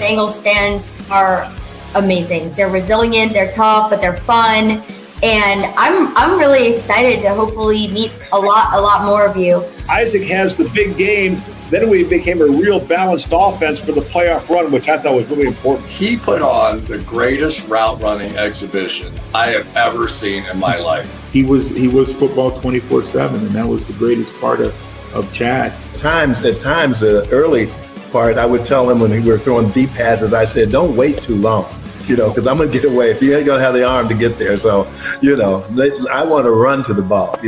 Bengals fans are amazing. They're resilient, they're tough, but they're fun. And I'm really excited to hopefully meet a lot more of you. Isaac has the big game. Then we became a real balanced offense for the playoff run, which I thought was really important. He put on the greatest route running exhibition I have ever seen in my life. He was football 24/7, and that was the greatest part of Chad. At times, the early part, I would tell him when we were throwing deep passes, I said, don't wait too long, because I'm going to get away. If you ain't going to have the arm to get there. So, I want to run to the ball,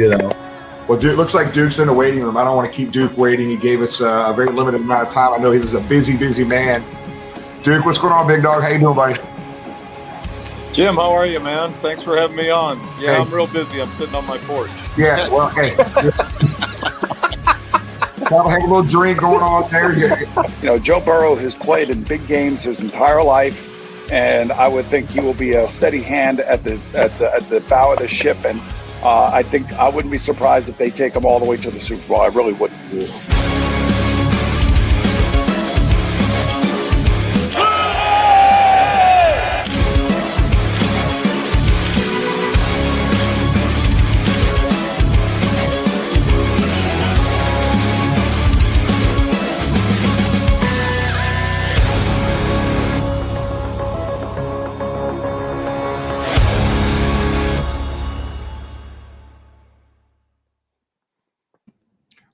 Well, Duke, looks like Duke's in the waiting room. I don't want to keep Duke waiting. He gave us a very limited amount of time. I know he's a busy man. Duke, what's going on, big dog? How you doing, buddy? Jim, how are you, man? Thanks for having me on. Yeah, Hey. I'm real busy. I'm sitting on my porch. Yeah, well, hey. Have a little drink going on there. Joe Burrow has played in big games his entire life, and I would think he will be a steady hand at the bow of the ship. And I think I wouldn't be surprised if they take him all the way to the Super Bowl. I really wouldn't.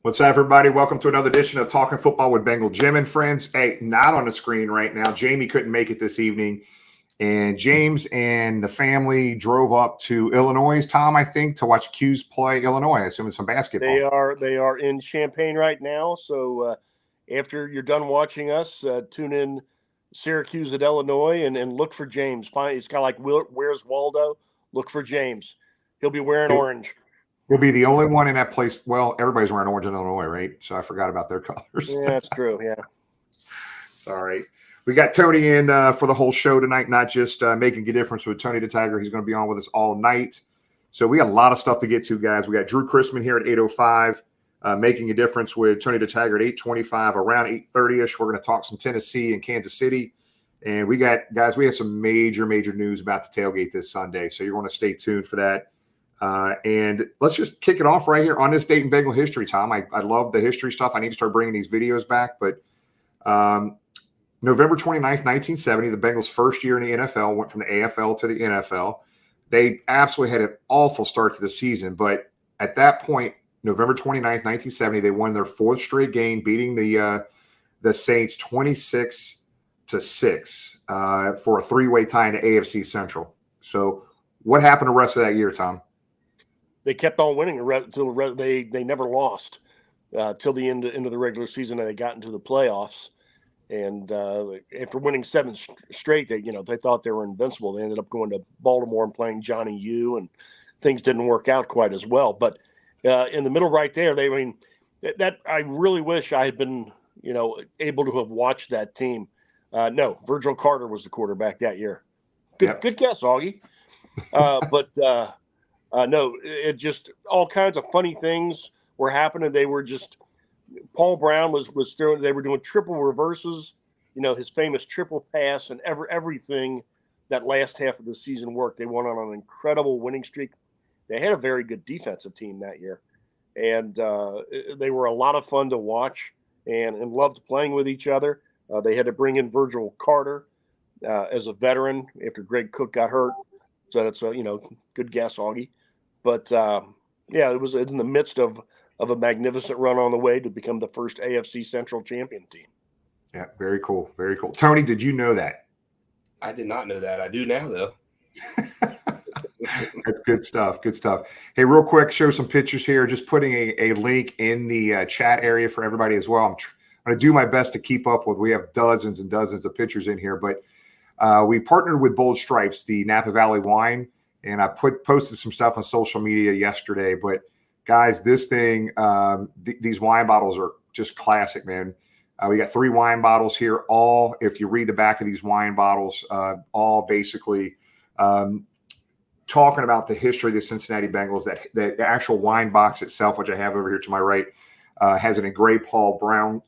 What's up, everybody? Welcome to another edition of Talking Football with Bengal. Jim and friends. Hey, not on the screen right now. Jamie couldn't make it this evening. And James and the family drove up to Illinois, Tom, I think, to watch Q's play Illinois. I assume it's some basketball. They are in Champaign right now. So after you're done watching us, tune in Syracuse at Illinois and look for James. It's kind of like Where's Waldo? Look for James. He'll be wearing orange. He'll be the only one in that place. Well, everybody's wearing orange in Illinois, right? So I forgot about their colors. Yeah, that's true. Yeah. It's all right. We got Tony in for the whole show tonight, not just making a difference with Tony the Tiger. He's going to be on with us all night. So we got a lot of stuff to get to, guys. We got Drue Chrisman here at 8:05, making a difference with Tony the Tiger at 8:25. Around 8:30ish, we're going to talk some Tennessee and Kansas City. And we have some major news about the tailgate this Sunday. So you're going to stay tuned for that. And let's just kick it off right here on this date in Bengal history, Tom. I love the history stuff. I need to start bringing these videos back. But November 29th, 1970, the Bengals' first year in the NFL, went from the AFL to the NFL. They absolutely had an awful start to the season. But at that point, November 29th, 1970, they won their fourth straight game, beating the Saints 26-6 for a three-way tie in the AFC Central. So what happened the rest of that year, Tom? They kept on winning until they never lost till the end of the regular season, and they got into the playoffs. And after winning 7 straight, they thought they were invincible. They ended up going to Baltimore and playing Johnny U, and things didn't work out quite as well. But in the middle right there, that I really wish I had been able to have watched that team. No, Virgil Carter was the quarterback that year. Good guess, Augie. No, it just all kinds of funny things were happening. They were just Paul Brown was throwing. They were doing triple reverses, his famous triple pass, and everything that last half of the season worked. They went on an incredible winning streak. They had a very good defensive team that year, and they were a lot of fun to watch and loved playing with each other. They had to bring in Virgil Carter as a veteran after Greg Cook got hurt. So that's a good guess, Augie. But it was in the midst of a magnificent run on the way to become the first AFC Central champion team. Yeah, very cool, very cool. Tony, did you know that? I did not know that. I do now, though. That's good stuff. Good stuff. Hey, real quick, show some pictures here. Just putting a link in the chat area for everybody as well. I'm going to do my best to keep up with. We have dozens and dozens of pictures in here, but we partnered with Bold Stripes, the Napa Valley wine, and I posted some stuff on social media yesterday. But guys, this thing, these wine bottles are just classic, man. We got 3 wine bottles here. All, if you read the back of these wine bottles, all basically talking about the history of the Cincinnati Bengals. That the actual wine box itself, which I have over here to my right, has an engraved Paul Brown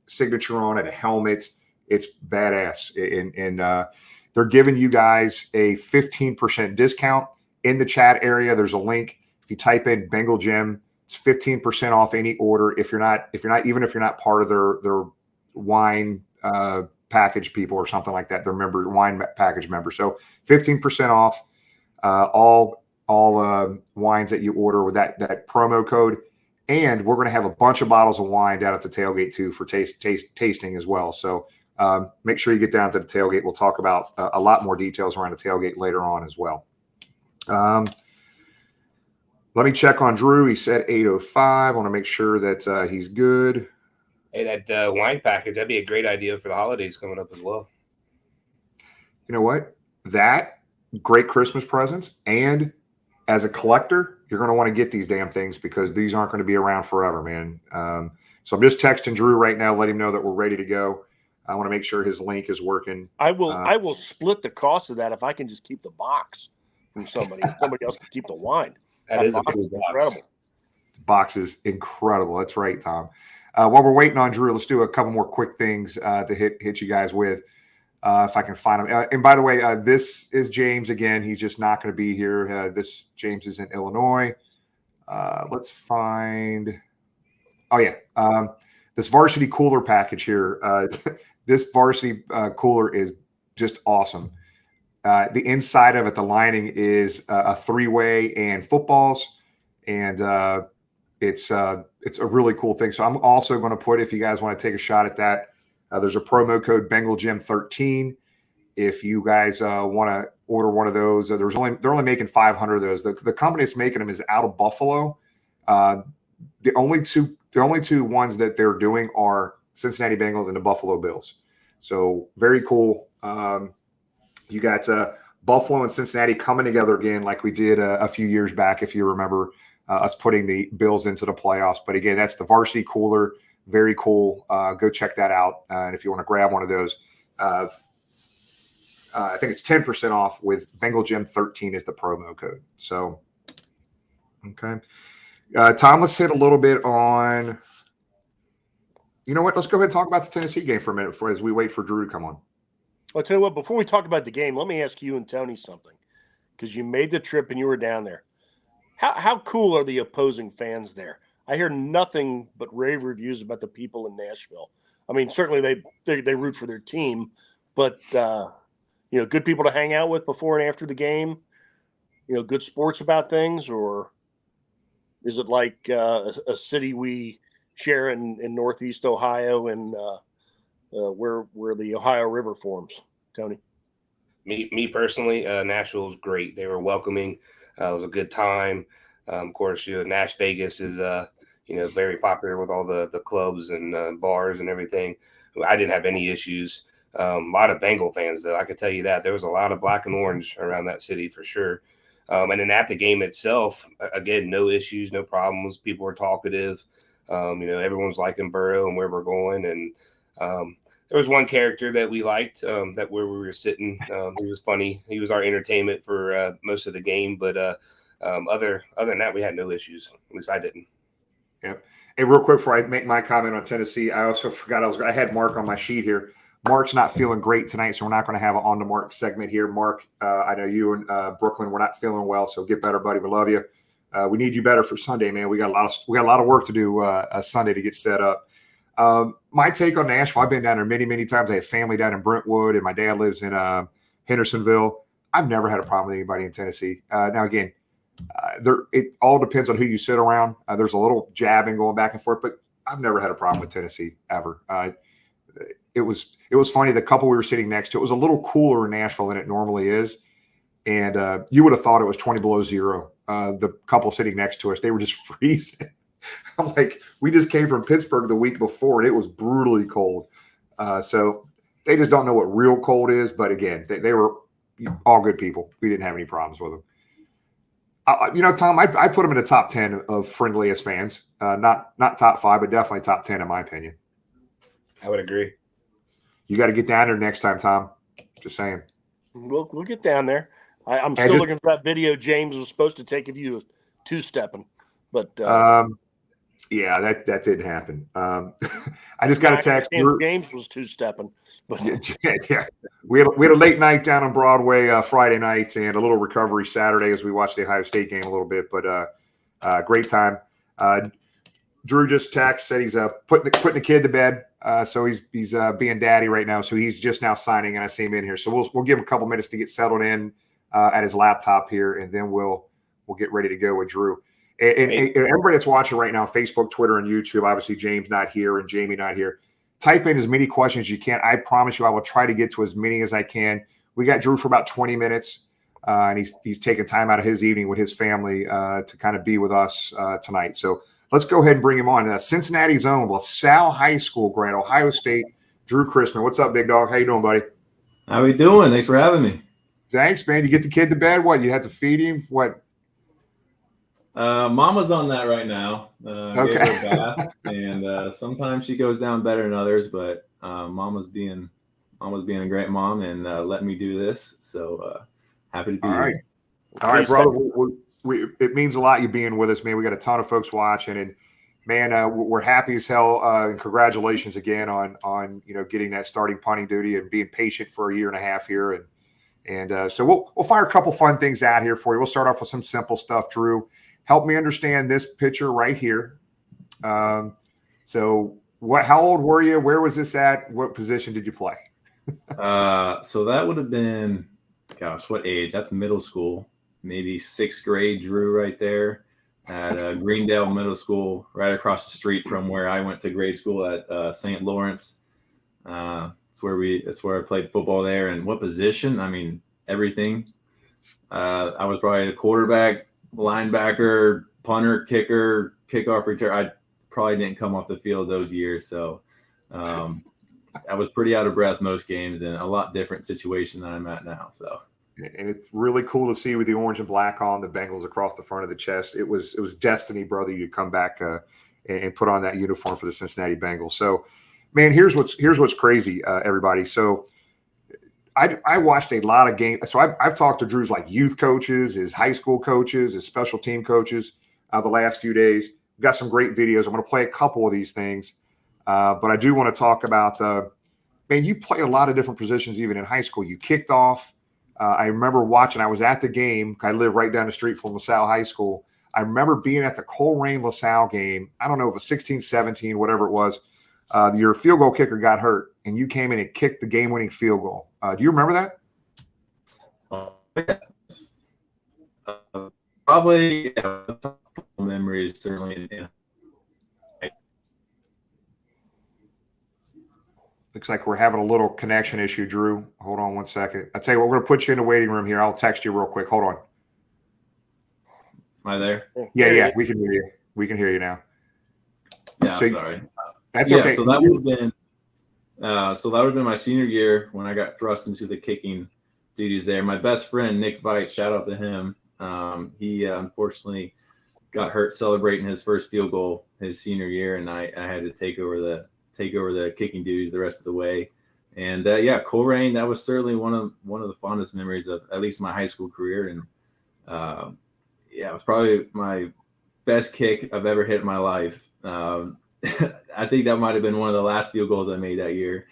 signature on it, a helmet. It's badass. And they're giving you guys a 15% discount in the chat area. There's a link. If you type in Bengal Gym, it's 15% off any order. Even if you're not part of their wine package people or something like that, they're wine package members. So 15% off all wines that you order with that promo code. And we're going to have a bunch of bottles of wine down at the tailgate too for tasting as well. So make sure you get down to the tailgate. We'll talk about a lot more details around the tailgate later on as well. Let me check on Drew. He said 8:05. I want to make sure that he's good. Hey, that wine package, that'd be a great idea for the holidays coming up as well. You know what? That, great Christmas presents, and as a collector, you're going to want to get these damn things because these aren't going to be around forever, man. So I'm just texting Drew right now, let him know that we're ready to go. I want to make sure his link is working. I will split the cost of that if I can just keep the box from somebody. Somebody else can keep the wine. That is a cool box. Incredible. The box is incredible. That's right, Tom. While we're waiting on Drew, let's do a couple more quick things to hit you guys with, if I can find them. And by the way, this is James again. He's just not going to be here. James is in Illinois. Let's find. Oh yeah, this varsity cooler package here. This varsity cooler is just awesome. The inside of it, the lining is a three-way and footballs, and it's a really cool thing. So I'm also going to put, if you guys want to take a shot at that, there's a promo code BengalGym13. If you guys want to order one of those, they're only making 500 of those. The company that's making them is out of Buffalo. The only two ones that they're doing are Cincinnati Bengals and the Buffalo Bills. So very cool. You got Buffalo and Cincinnati coming together again, like we did a few years back, if you remember us putting the Bills into the playoffs. But again, that's the varsity cooler. Very cool. Go check that out. And if you want to grab one of those, I think it's 10% off with Bengal Gym 13 is the promo code. So, okay. Tom, let's hit a little bit on, you know what? Let's go ahead and talk about the Tennessee game for a minute as we wait for Drew to come on. I'll tell you what, before we talk about the game, let me ask you and Tony something, because you made the trip and you were down there. How cool are the opposing fans there? I hear nothing but rave reviews about the people in Nashville. I mean, certainly they root for their team, but good people to hang out with before and after the game. Good sports about things, or is it like a city we share in Northeast Ohio and where the Ohio River forms? Tony? Me personally, Nashville's great. They were welcoming. It was a good time. Of course, Nash Vegas is very popular with all the clubs and bars and everything. I didn't have any issues. A lot of Bengal fans, though. I can tell you that there was a lot of black and orange around that city for sure. And then at the game itself, again, no issues, no problems. People were talkative. Everyone's liking Burrow and where we're going. And there was one character that we liked, that where we were sitting. He was funny. He was our entertainment for most of the game. But other than that, we had no issues. At least I didn't. Yep. Hey, real quick before I make my comment on Tennessee, I also forgot I had Mark on my sheet here. Mark's not feeling great tonight, so we're not going to have an on the Mark segment here. Mark, I know you and Brooklyn, we're not feeling well, so get better, buddy. We love you. We need you better for Sunday, man. We got a lot of work to do Sunday to get set up. My take on Nashville, I've been down there many, many times. I have family down in Brentwood, and my dad lives in Hendersonville. I've never had a problem with anybody in Tennessee. Now, again, it all depends on who you sit around. There's a little jabbing going back and forth, but I've never had a problem with Tennessee ever. It was funny. The couple we were sitting next to, it was a little cooler in Nashville than it normally is, and you would have thought it was 20 below zero. The couple sitting next to us, they were just freezing. I'm like, we just came from Pittsburgh the week before, and it was brutally cold. So they just don't know what real cold is. But again, they were all good people. We didn't have any problems with them. Tom, I put them in the top 10 of friendliest fans. Not top 5, but definitely top 10 in my opinion. I would agree. You got to get down there next time, Tom. Just saying. We'll get down there. I'm still looking for that video James was supposed to take of you two-stepping. But yeah, that didn't happen. I I just got a text. James was two-stepping. But yeah. We had a late night down on Broadway Friday night and a little recovery Saturday as we watched the Ohio State game a little bit. But great time. Drew just texted, said he's putting the kid to bed. So he's being daddy right now. So he's just now signing, and I see him in here. So we'll give him a couple minutes to get settled in at his laptop here, and then we'll get ready to go with Drew. And everybody that's watching right now, Facebook, Twitter, and YouTube, obviously James not here and Jamie not here. Type in as many questions as you can. I promise you I will try to get to as many as I can. We got Drew for about 20 minutes, and he's taking time out of his evening with his family to kind of be with us tonight. So let's go ahead and bring him on. Cincinnati's own LaSalle High School grad, Ohio State, Drue Chrisman. What's up, big dog? How you doing, buddy? How we doing? Thanks for having me. Thanks, man. You get the kid to bed? What, you have to feed him? What? Mama's on that right now. Okay. Gave her a bath, and sometimes she goes down better than others, but Mama's being a great mom and letting me do this. So happy to be here. All right, brother. It means a lot you being with us, man. We got a ton of folks watching, and man, we're happy as hell. And congratulations again on getting that starting punting duty and being patient for a year and a half here. And so we'll fire a couple fun things out here for you. We'll start off with some simple stuff. Drew, help me understand this picture right here. So how old were you? Where was this at? What position did you play? So that would have been, gosh, what age? That's middle school, maybe 6th grade. Drew right there at Greendale Middle School, right across the street from where I went to grade school at St. Lawrence. That's where I played football there. And what position? I mean, everything. I was probably the quarterback, linebacker, punter, kicker, kickoff return. I probably didn't come off the field those years. So I was pretty out of breath most games and a lot different situation than I'm at now. So. And it's really cool to see with the orange and black on the Bengals across the front of the chest. It was destiny, brother, you to come back and put on that uniform for the Cincinnati Bengals. So, man, here's what's crazy, everybody. So I watched a lot of games. So I've talked to Drew's like youth coaches, his high school coaches, his special team coaches the last few days. We've got some great videos. I'm going to play a couple of these things. But I do want to talk about, man, you play a lot of different positions even in high school. You kicked off. I remember watching, I was at the game. I live right down the street from LaSalle High School. I remember being at the Colerain LaSalle game. I don't know if it was 16, 17, whatever it was. Your field goal kicker got hurt, and you came in and kicked the game-winning field goal. Do you remember that? Probably memories, certainly. Yeah. Looks like we're having a little connection issue, Drew. Hold on one second. I'll tell you what, we're going to put you in the waiting room here. I'll text you real quick. Hold on. Am I there? Yeah, we can hear you. We can hear you now. Yeah, so, sorry. That's okay. So that would have been my senior year when I got thrust into the kicking duties there. My best friend, Nick Veit, shout out to him. He unfortunately got hurt celebrating his first field goal his senior year, and I had to take over the kicking duties the rest of the way. And Colerain, that was certainly one of the fondest memories of at least my high school career. And it was probably my best kick I've ever hit in my life. I think that might have been one of the last field goals I made that year.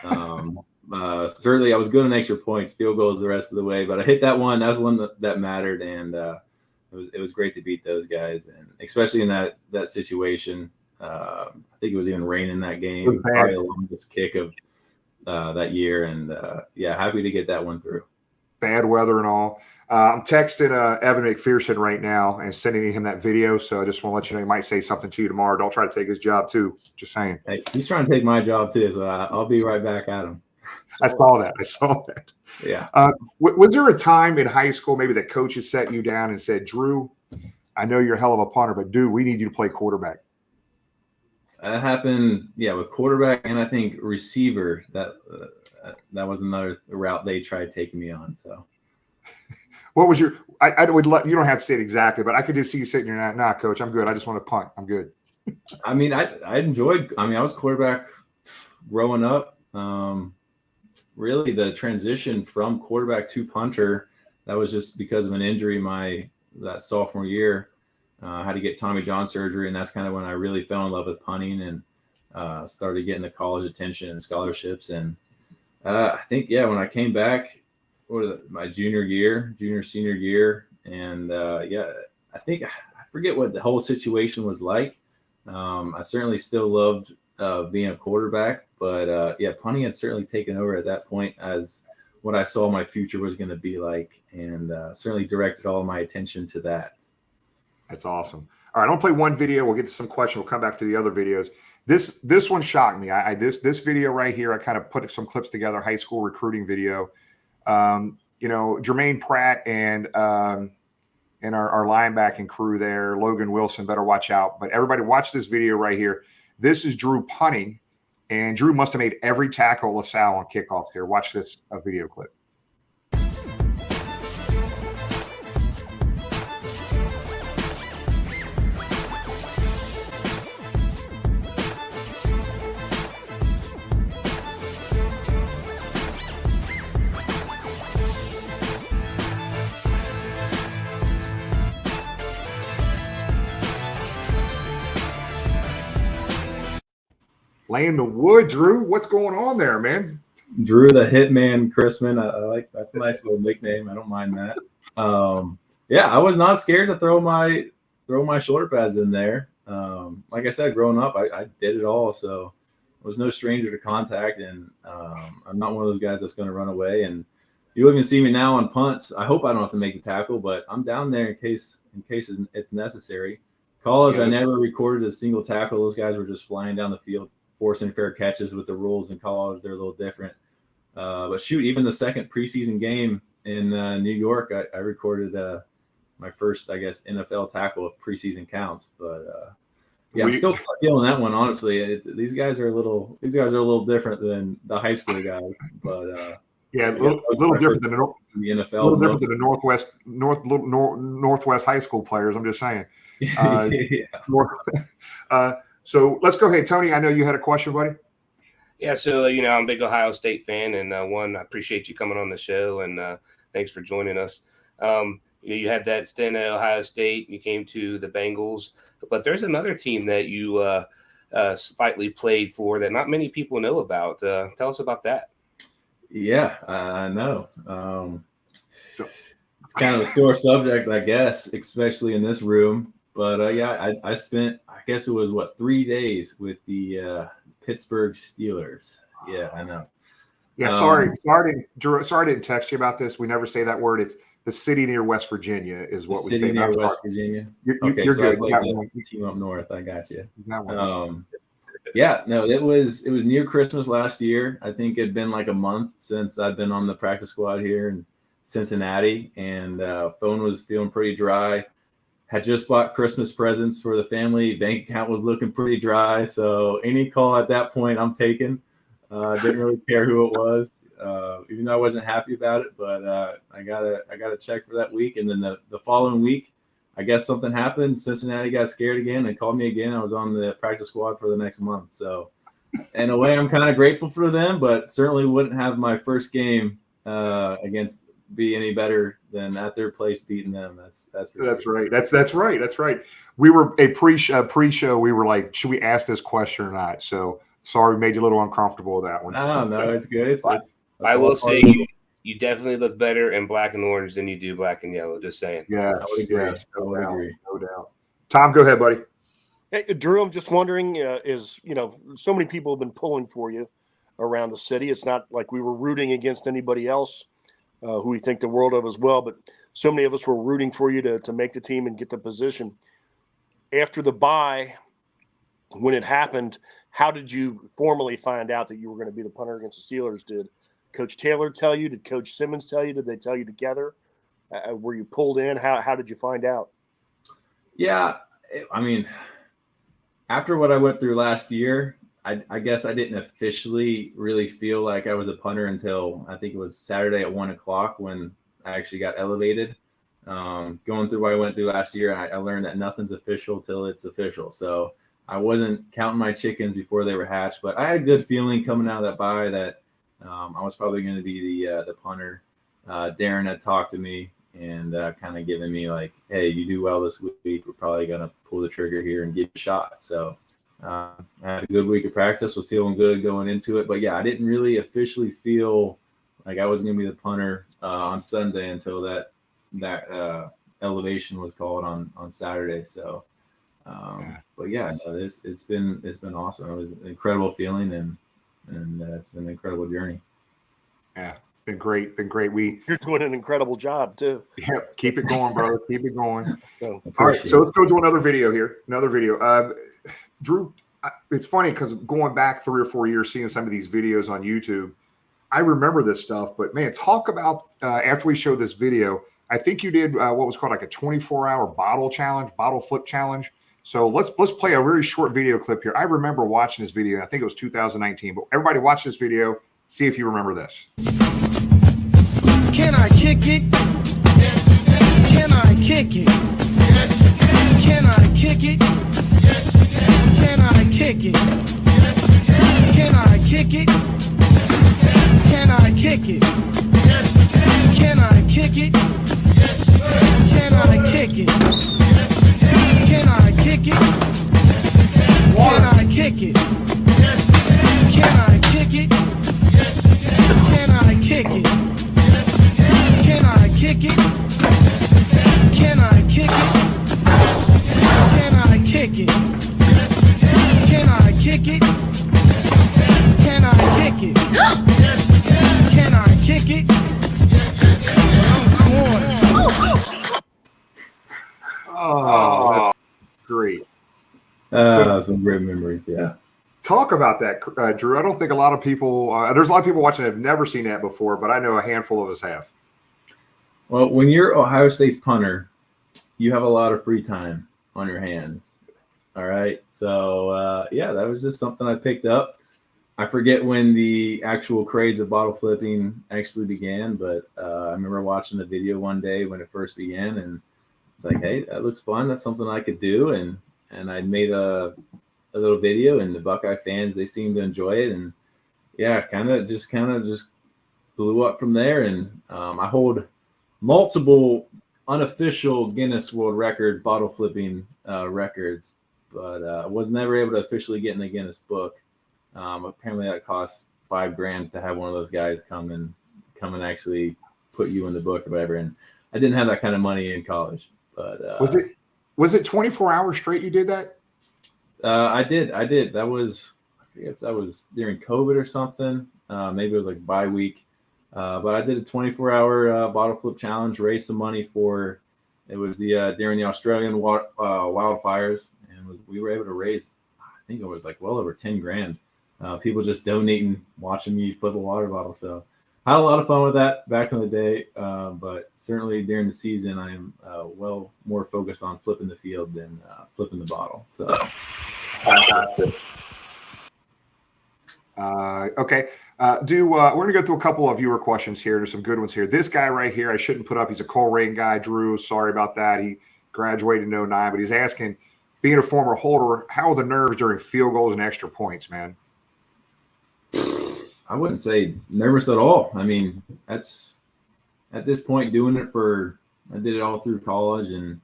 Certainly I was good on extra points, field goals the rest of the way, but I hit that one. That was one that mattered. And it was great to beat those guys. And especially in that situation, I think it was even raining that game. Probably the longest kick of that year. And happy to get that one through. Bad weather and all. I'm texting Evan McPherson right now and sending him that video. So I just want to let you know he might say something to you tomorrow. Don't try to take his job too. Just saying. Hey, he's trying to take my job too, so I'll be right back at him. I saw that. Yeah. Was there a time in high school maybe that coaches set you down and said, Drew, I know you're a hell of a punter, but dude, we need you to play quarterback? That happened, with quarterback and I think receiver. That was another route they tried taking me on. So, what was your? I would let you don't have to say it exactly, but I could just see you sitting there. Nah, coach, I'm good. I just want to punt. I'm good. I mean, I enjoyed. I mean, I was quarterback growing up. Really, the transition from quarterback to punter, that was just because of an injury that sophomore year. I had to get Tommy John surgery, and that's kind of when I really fell in love with punting. And started getting the college attention and scholarships. And I think, when I came back, my senior year, and I think I forget what the whole situation was like. I certainly still loved being a quarterback, but punting had certainly taken over at that point as what I saw my future was going to be like, and certainly directed all of my attention to that. That's awesome. All right, I'm gonna play one video. We'll get to some questions. We'll come back to the other videos. This one shocked me. This video right here, I kind of put some clips together. High school recruiting video. Jermaine Pratt and our linebacking crew there, Logan Wilson, better watch out. But everybody, watch this video right here. This is Drew punting, and Drew must have made every tackle LaSalle on kickoffs here. Watch this video clip. Laying the wood, Drew. What's going on there, man? Drew the Hitman Chrisman. I like that's a nice little nickname. I don't mind that. I was not scared to throw my shoulder pads in there. Like I said, growing up, I did it all, so I was no stranger to contact, and I'm not one of those guys that's going to run away. And you even see me now on punts. I hope I don't have to make the tackle, but I'm down there in case it's necessary. College, I never recorded a single tackle. Those guys were just flying down the field, forcing fair catches. With the rules in college, they're a little different. But shoot, even the second preseason game in New York, I recorded my first, I guess, NFL tackle of preseason counts. But I'm still feeling that one. Honestly, these guys are a little different than the high school guys. But a little different than the NFL. A little different than the Northwest high school players. I'm just saying. So let's go ahead, Tony. I know you had a question, buddy. Yeah, so I'm a big Ohio State fan, and I appreciate you coming on the show, and thanks for joining us. You had that stint at Ohio State. You came to the Bengals, but there's another team that you slightly played for that not many people know about. Tell us about that. Yeah, I know. It's kind of a sore subject, I guess, especially in this room. But I spent, I guess it was 3 days with the Pittsburgh Steelers. Yeah, I know. Yeah, sorry, Drew. Sorry, I didn't text you about this. We never say that word. It's the city near West Virginia is what we say. City near West Virginia. You're so good. Like the team up north. I got you. It was near Christmas last year. I think it'd been like a month since I'd been on the practice squad here in Cincinnati, and phone was feeling pretty dry. Had just bought Christmas presents for the family. Bank account was looking pretty dry. So any call at that point, I'm taking. Didn't really care who it was, even though I wasn't happy about it. But I got a check for that week. And then the following week, I guess something happened. Cincinnati got scared again and called me again. I was on the practice squad for the next month. So in a way, I'm kind of grateful for them, but certainly wouldn't have my first game against be any better than at their place beating them. That's right. That's right. We were a pre-show. We were like, should we ask this question or not? So sorry, we made you a little uncomfortable with that one. No, it's good. I will say you definitely look better in black and orange than you do black and yellow. Just saying. Yeah, I would agree. No doubt. Tom, go ahead, buddy. Hey, Drew, I'm just wondering, so many people have been pulling for you around the city. It's not like we were rooting against anybody else who we think the world of as well, but so many of us were rooting for you to make the team and get the position. After the bye, when it happened, how did you formally find out that you were going to be the punter against the Steelers? Did Coach Taylor tell you? Did Coach Simmons tell you? Did they tell you together? Were you pulled in? How did you find out? Yeah, after what I went through last year, I guess I didn't officially really feel like I was a punter until I think it was Saturday at 1:00 when I actually got elevated. Going through what I went through last year, I learned that nothing's official till it's official. So I wasn't counting my chickens before they were hatched, but I had a good feeling coming out of that bye that I was probably going to be the punter. Darren had talked to me and kind of given me like, hey, you do well this week, we're probably going to pull the trigger here and give you a shot. So I had a good week of practice, was feeling good going into it. But yeah, I didn't really officially feel like I was going to be the punter on Sunday until that elevation was called on Saturday. So, but yeah, no, it's been awesome. It was an incredible feeling, and it's been an incredible journey. Yeah, it's been great. You're doing an incredible job too. Yeah, keep it going, bro. Keep it going. So, all right, so let's go to another video here. Drew, it's funny because going back 3 or 4 years, seeing some of these videos on YouTube, I remember this stuff. But man, talk about after we showed this video, I think you did what was called like a 24-hour bottle flip challenge. So let's play a really short video clip here. I remember watching this video. I think it was 2019. But everybody watch this video. See if you remember this. Can I kick it? Yes, you can. Can I kick it? Yes, you can. Can I kick it? Yes, you can. Can I kick it? Yes, you can. Can I kick it? Can I kick it? Yes, you can. Can I kick it? Yes, you can. Can I kick it? Yes, you can. Can I kick it? Can I kick it? Yes, you can. Can I kick it? Yes, you can. Can I kick it? Yes, you can. Can I kick it? Can I kick it? Can I kick it? Can I kick it? Can I kick it? Yes, you can. Can I kick it? Yes, Oh, that's great. Some great memories. Yeah. Talk about that, Drew. I don't think a lot of people, there's a lot of people watching that have never seen that before, but I know a handful of us have. Well, when you're Ohio State's punter, you have a lot of free time on your hands. All right. So, yeah, that was just something I picked up. I forget when the actual craze of bottle flipping actually began, but I remember watching the video one day when it first began, and it's like, hey, that looks fun. That's something I could do. And I made a little video, and the Buckeye fans, they seemed to enjoy it. And yeah, kind of just blew up from there. And I hold multiple unofficial Guinness World Record bottle flipping records, but was never able to officially get in the Guinness book. Apparently that costs $5,000 to have one of those guys come and actually put you in the book or whatever. And I didn't have that kind of money in college, but was it 24 hours straight you did that? I did. That was, I forget if that was during COVID or something. Maybe it was like bye week. But I did a 24-hour bottle flip challenge, raised some money for, it was during the Australian wildfires, and we were able to raise, I think it was like well over $10,000. People just donating, watching me flip a water bottle. So I had a lot of fun with that back in the day. But certainly during the season, I am well more focused on flipping the field than flipping the bottle. So. Okay. We're going to go through a couple of viewer questions here. There's some good ones here. This guy right here, I shouldn't put up. He's a Coleraine guy. Drew, sorry about that. He graduated in 2009, but he's asking, being a former holder, how are the nerves during field goals and extra points, man? I wouldn't say nervous at all. I mean, that's at this point doing it I did it all through college, and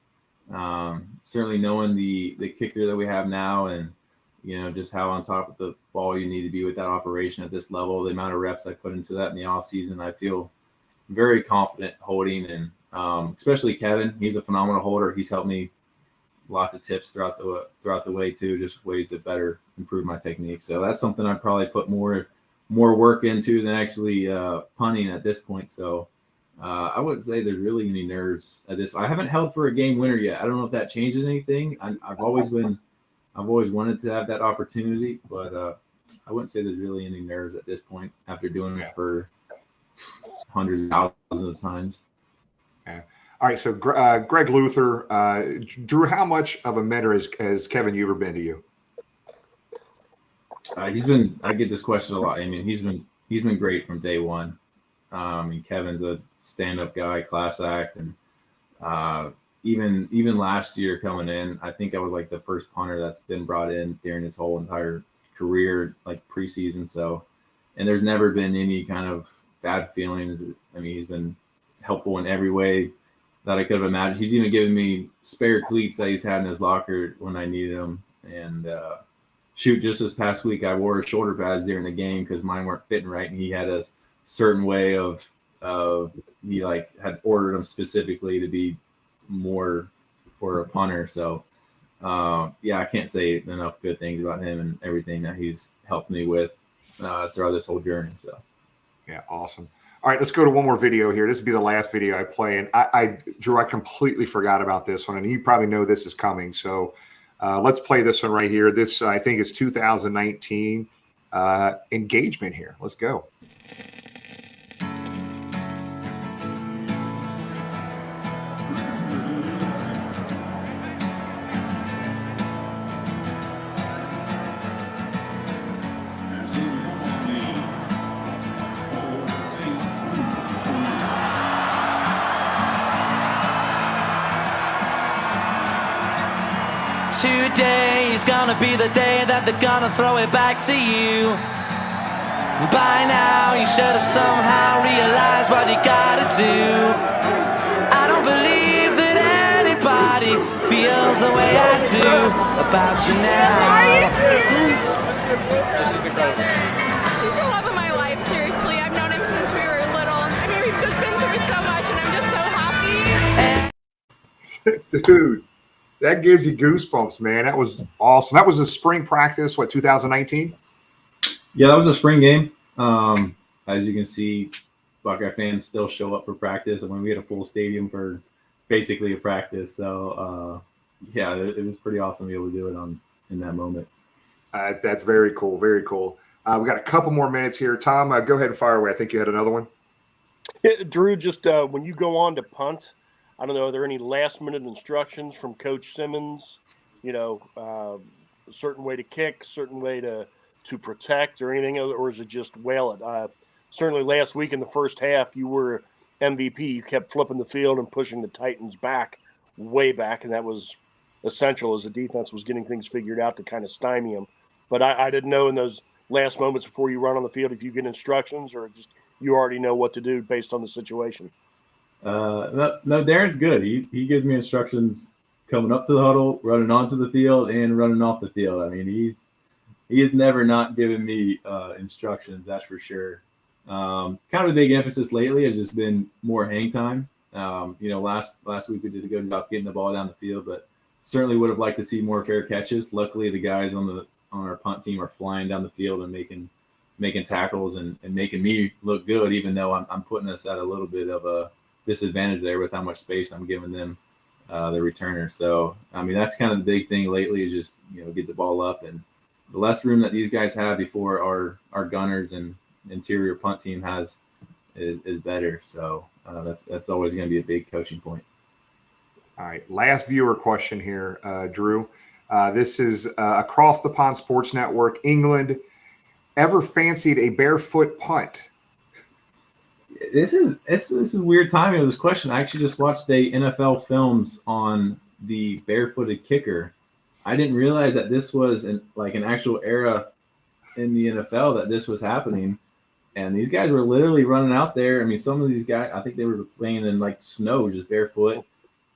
certainly knowing the kicker that we have now, and just how on top of the ball you need to be with that operation at this level, the amount of reps I put into that in the off season, I feel very confident holding. And especially Kevin, he's a phenomenal holder. He's helped me lots of tips throughout the way too, just ways that better improve my technique. So that's something I'd probably put more work into than actually punting at this point. So I wouldn't say there's really any nerves at this. I haven't held for a game winner yet. I don't know if that changes anything. I've always wanted to have that opportunity, but I wouldn't say there's really any nerves at this point after doing it for hundreds of thousands of times. Yeah. All right. So Greg Luther, Drew, how much of a mentor has Kevin Uver been to you? I get this question a lot. I mean, he's been great from day one. Kevin's a stand-up guy, class act, and even last year coming in, I think I was like the first punter that's been brought in during his whole entire career, like preseason. So, and there's never been any kind of bad feelings. I mean, he's been helpful in every way that I could have imagined. He's even given me spare cleats that he's had in his locker when I needed them, and shoot, just this past week, I wore shoulder pads during the game because mine weren't fitting right, and he had a certain way of he like had ordered them specifically to be more for a punter. So yeah, I can't say enough good things about him and everything that he's helped me with throughout this whole journey. So yeah, awesome. All right, let's go to one more video here. This will be the last video I play. And Drew, I completely forgot about this one, and you probably know this is coming. So let's play this one right here. This, I think, is 2019 engagement here. Let's go. Today is gonna be the day that they're gonna throw it back to you. By now you should have somehow realized what you gotta do. I don't believe that anybody feels the way I do about you now. This is incredible. He's the love of my life, seriously. I've known him since we were little. I mean, we've just been through so much and I'm just so happy. Dude. That gives you goosebumps, man. That was awesome. That was a spring practice, 2019? Yeah, that was a spring game. As you can see, Buckeye fans still show up for practice, and when we had a full stadium for basically a practice. So, yeah, it was pretty awesome to be able to do it in that moment. That's very cool, very cool. We got a couple more minutes here. Tom, go ahead and fire away. I think you had another one. Yeah, Drew, just when you go on to punt, I don't know, are there any last-minute instructions from Coach Simmons? You know, a certain way to kick, certain way to protect, or anything, or is it just whale it? Certainly, last week in the first half, you were MVP. You kept flipping the field and pushing the Titans back, way back, and that was essential as the defense was getting things figured out to kind of stymie them. But I didn't know in those last moments before you run on the field if you get instructions or just you already know what to do based on the situation. No, Darren's good. He gives me instructions coming up to the huddle, running onto the field, and running off the field. I mean, he has never not given me instructions, that's for sure. Kind of a big emphasis lately has just been more hang time. You know, last week we did a good job getting the ball down the field, but certainly would have liked to see more fair catches. Luckily, the guys on our punt team are flying down the field and making tackles and making me look good, even though I'm putting us at a little bit of a disadvantage there with how much space I'm giving them, the returner. So, I mean, that's kind of the big thing lately is just, you know, get the ball up, and the less room that these guys have before our gunners and interior punt team has is better. So that's always going to be a big coaching point. All right. Last viewer question here, Drew. This is Across the Pond Sports Network, England. Ever fancied a barefoot punt? This is weird timing of this question. I actually just watched the NFL films on the barefooted kicker. I didn't realize that this was an actual era in the NFL that this was happening. And these guys were literally running out there. I mean, some of these guys, I think they were playing in like snow, just barefoot,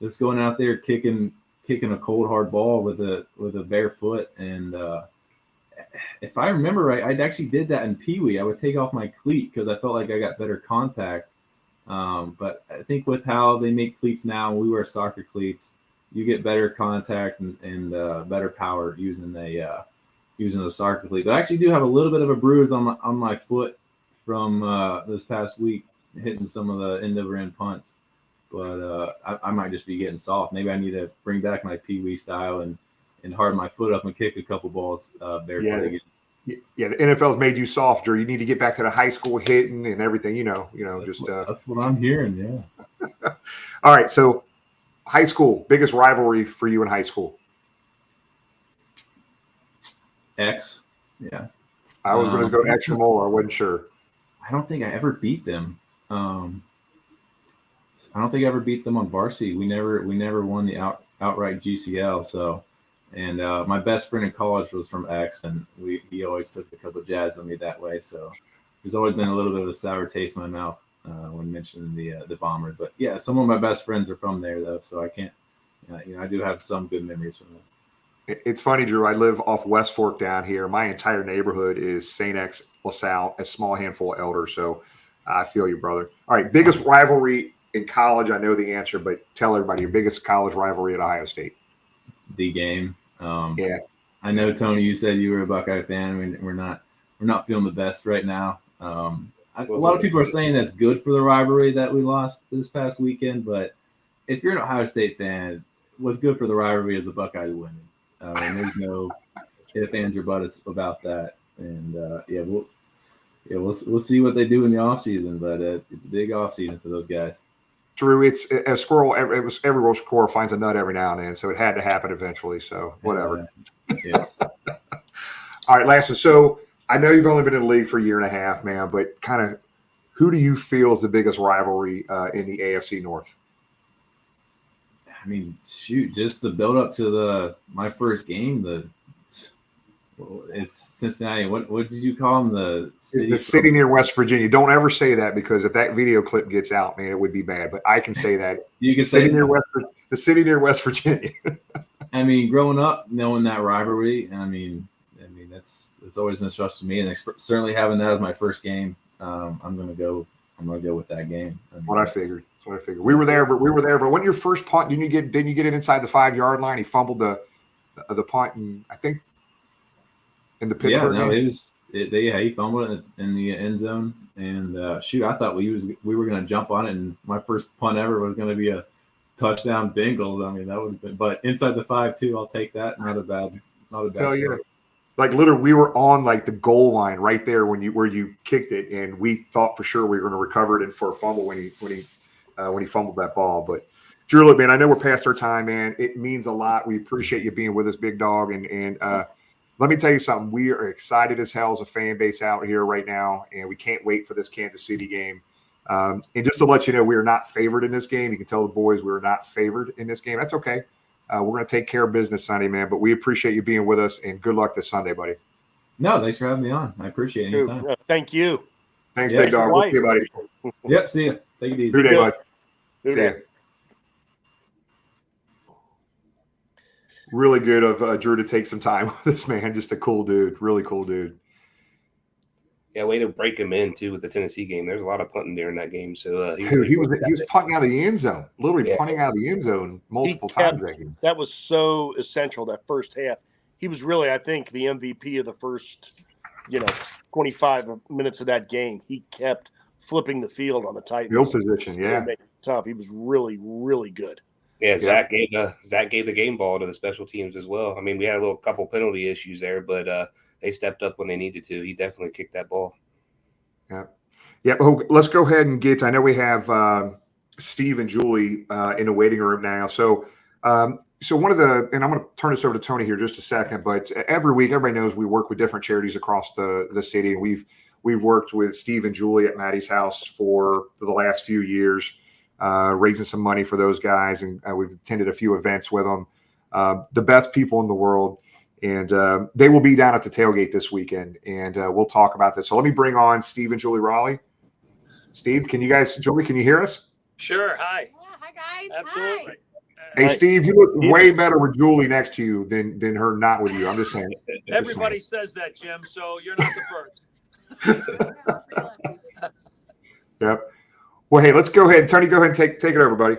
just going out there kicking a cold hard ball with a bare foot. And if I remember right, I actually did that in Pee Wee. I would take off my cleat because I felt like I got better contact. But I think with how they make cleats now, we wear soccer cleats, you get better contact and better power using the soccer cleat. But I actually do have a little bit of a bruise on my foot from this past week, hitting some of the end over end punts. But I might just be getting soft. Maybe I need to bring back my Pee Wee style and harden my foot up and kick a couple balls barefoot again. Yeah, the NFL's made you softer. You need to get back to the high school hitting and everything. That's what I'm hearing. Yeah. All right, so high school, biggest rivalry for you in high school? X. Yeah. I was going to go extra more. I wasn't sure. I don't think I ever beat them. I don't think I ever beat them on varsity. We never won the outright GCL. So, and my best friend in college was from X, and he always took a couple of jabs on me that way. So there's always been a little bit of a sour taste in my mouth when mentioning the Bombers. But yeah, some of my best friends are from there though, so I can't. I do have some good memories from them. It's funny, Drew. I live off West Fork down here. My entire neighborhood is St. X, LaSalle, a small handful of elders. So I feel you, brother. All right, biggest rivalry in college. I know the answer, but tell everybody your biggest college rivalry at Ohio State. The game. Yeah. I know, Tony, you said you were a Buckeye fan. We're not feeling the best right now. A lot of people are saying that's good for the rivalry that we lost this past weekend, but if you're an Ohio State fan, what's good for the rivalry is the Buckeyes winning. There's no ifs, ands, or buts about that. And we'll see what they do in the offseason, but it's a big offseason for those guys. Drew, it's a squirrel. Every squirrel finds a nut every now and then, so it had to happen eventually. So whatever. Yeah. All right, last one. So I know you've only been in the league for a year and a half, man, but kind of who do you feel is the biggest rivalry in the AFC North? I mean, shoot, just the build up to my first game. It's Cincinnati. What did you call them? The city near West Virginia. Don't ever say that, because if that video clip gets out, man, it would be bad. But I can say that. You can say the city near West Virginia. I mean, growing up knowing that rivalry, I mean that's always an interest to me, and certainly having that as my first game, I'm gonna go with that game. What I figured. We were there, but when your first punt, didn't you get it inside the 5-yard line? He fumbled the punt, and I think in the Pittsburgh game. He fumbled it in the end zone, and I thought we were going to jump on it, and my first punt ever was going to be a touchdown Bengals. I mean, that would have been, but inside the 5 too, I'll take that. Not a bad. Hell yeah. Like literally, we were on like the goal line right there where you kicked it, and we thought for sure we were going to recover it for a fumble when he fumbled that ball. But Drew, look, man, I know we're past our time, man. It means a lot. We appreciate you being with us, big dog, and let me tell you something. We are excited as hell as a fan base out here right now, and we can't wait for this Kansas City game. And just to let you know, we are not favored in this game. You can tell the boys we are not favored in this game. That's okay. We're going to take care of business Sunday, man. But we appreciate you being with us, and good luck this Sunday, buddy. No, thanks for having me on. I appreciate it. Anytime. Thank you. Thanks, big dog. We'll see you, buddy. Yep, see you. Take it easy. Good day, bud. See ya. Really good of Drew to take some time with this, man. Just a cool dude. Really cool dude. Yeah, way to break him in, too, with the Tennessee game. There's a lot of punting during that game. So, dude, he was punting out of the end zone. Literally punting out of the end zone multiple times that game. That was so essential, that first half. He was really, I think, the MVP of the first, 25 minutes of that game. He kept flipping the field on the Titans. Field position, yeah. Tough. He was really, really good. Yeah, Zach gave the game ball to the special teams as well. I mean, we had a couple penalty issues there, but they stepped up when they needed to. He definitely kicked that ball. Yeah. Yeah. Let's go ahead and I know we have Steve and Julie in the waiting room now. So one of and I'm going to turn this over to Tony here just a second, but every week, everybody knows we work with different charities across the city. And we've worked with Steve and Julie at Maddie's house for the last few years, raising some money for those guys. And we've attended a few events with them. The best people in the world. And they will be down at the tailgate this weekend, and we'll talk about this. So let me bring on Steve and Julie Raleigh. Steve, Julie, can you hear us? Sure. Hi. Yeah, hi, guys. Absolutely. Hi. Hey, Steve, you look way better with Julie next to you than her not with you. I'm just saying. Everybody says that, Jim, so you're not the first. Yep. Well, hey, let's go ahead. Tony, go ahead and take it over, buddy.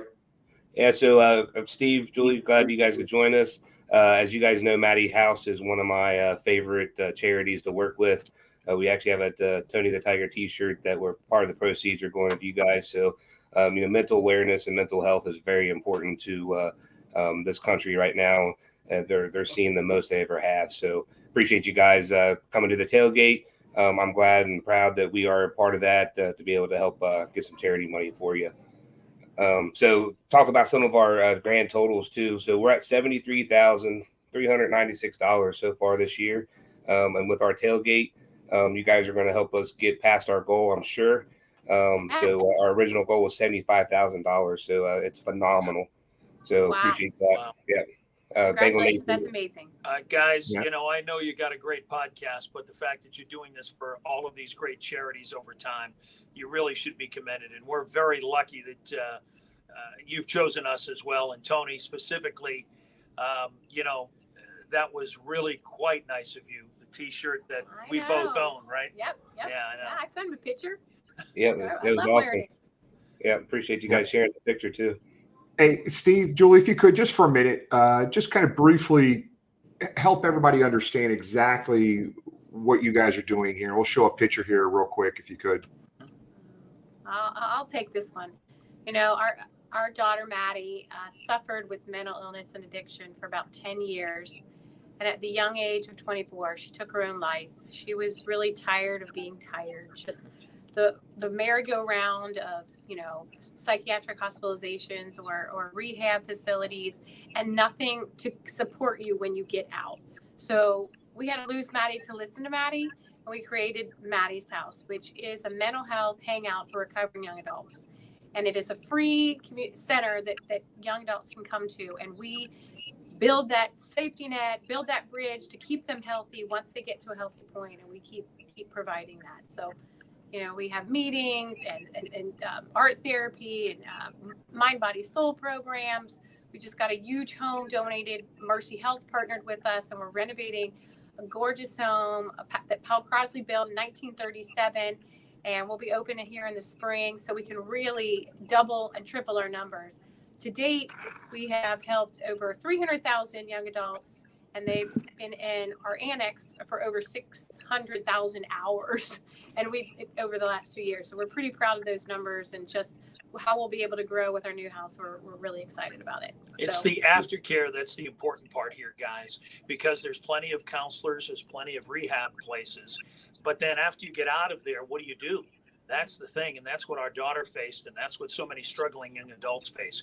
Yeah, so Steve, Julie, glad you guys could join us. As you guys know, Maddie House is one of my favorite charities to work with. We actually have a Tony the Tiger T-shirt that we're part of the proceeds are going to you guys. So, mental awareness and mental health is very important to this country right now. They're seeing the most they ever have. So, appreciate you guys coming to the tailgate. I'm glad and proud that we are a part of that to be able to help get some charity money for you. So talk about some of our grand totals too. So we're at $73,396 so far this year. And with our tailgate, you guys are going to help us get past our goal, I'm sure. So our original goal was $75,000. So it's phenomenal. So appreciate that. Wow. Yeah. Congratulations. That's amazing. Guys, I know you got a great podcast, but the fact that you're doing this for all of these great charities over time, you really should be commended. And we're very lucky that you've chosen us as well. And Tony specifically, that was really quite nice of you. The T-shirt that I we know. both own, right? Yep. Yeah, I know. I sent him a picture. Yeah, I that was love wearing awesome. it. Yeah, appreciate you guys sharing the picture too. Hey, Steve, Julie, if you could just for a minute, just kind of briefly help everybody understand exactly what you guys are doing here. We'll show a picture here real quick, if you could. I'll take this one. You know, our daughter Maddie suffered with mental illness and addiction for about 10 years. And at the young age of 24, she took her own life. She was really tired of being tired. Just the merry-go-round of, you know, psychiatric hospitalizations or rehab facilities, and nothing to support you when you get out. So we had to lose Maddie to listen to Maddie, and we created Maddie's House, which is a mental health hangout for recovering young adults. And it is a free community center that young adults can come to. And we build that safety net, build that bridge to keep them healthy once they get to a healthy point, and we keep providing that. So, you know, we have meetings and art therapy and mind, body, soul programs. We just got a huge home donated. Mercy Health partnered with us, and we're renovating a gorgeous home that Paul Crosley built in 1937, and we'll be open here in the spring, so we can really double and triple our numbers. To date, we have helped over 300,000 young adults, and they've been in our annex for over 600,000 hours, and we've over the last 2 years. So we're pretty proud of those numbers, and just how we'll be able to grow with our new house. We're really excited about it. It's the aftercare that's the important part here, guys, because there's plenty of counselors, there's plenty of rehab places, but then after you get out of there, what do? That's the thing, and that's what our daughter faced, and that's what so many struggling young adults face.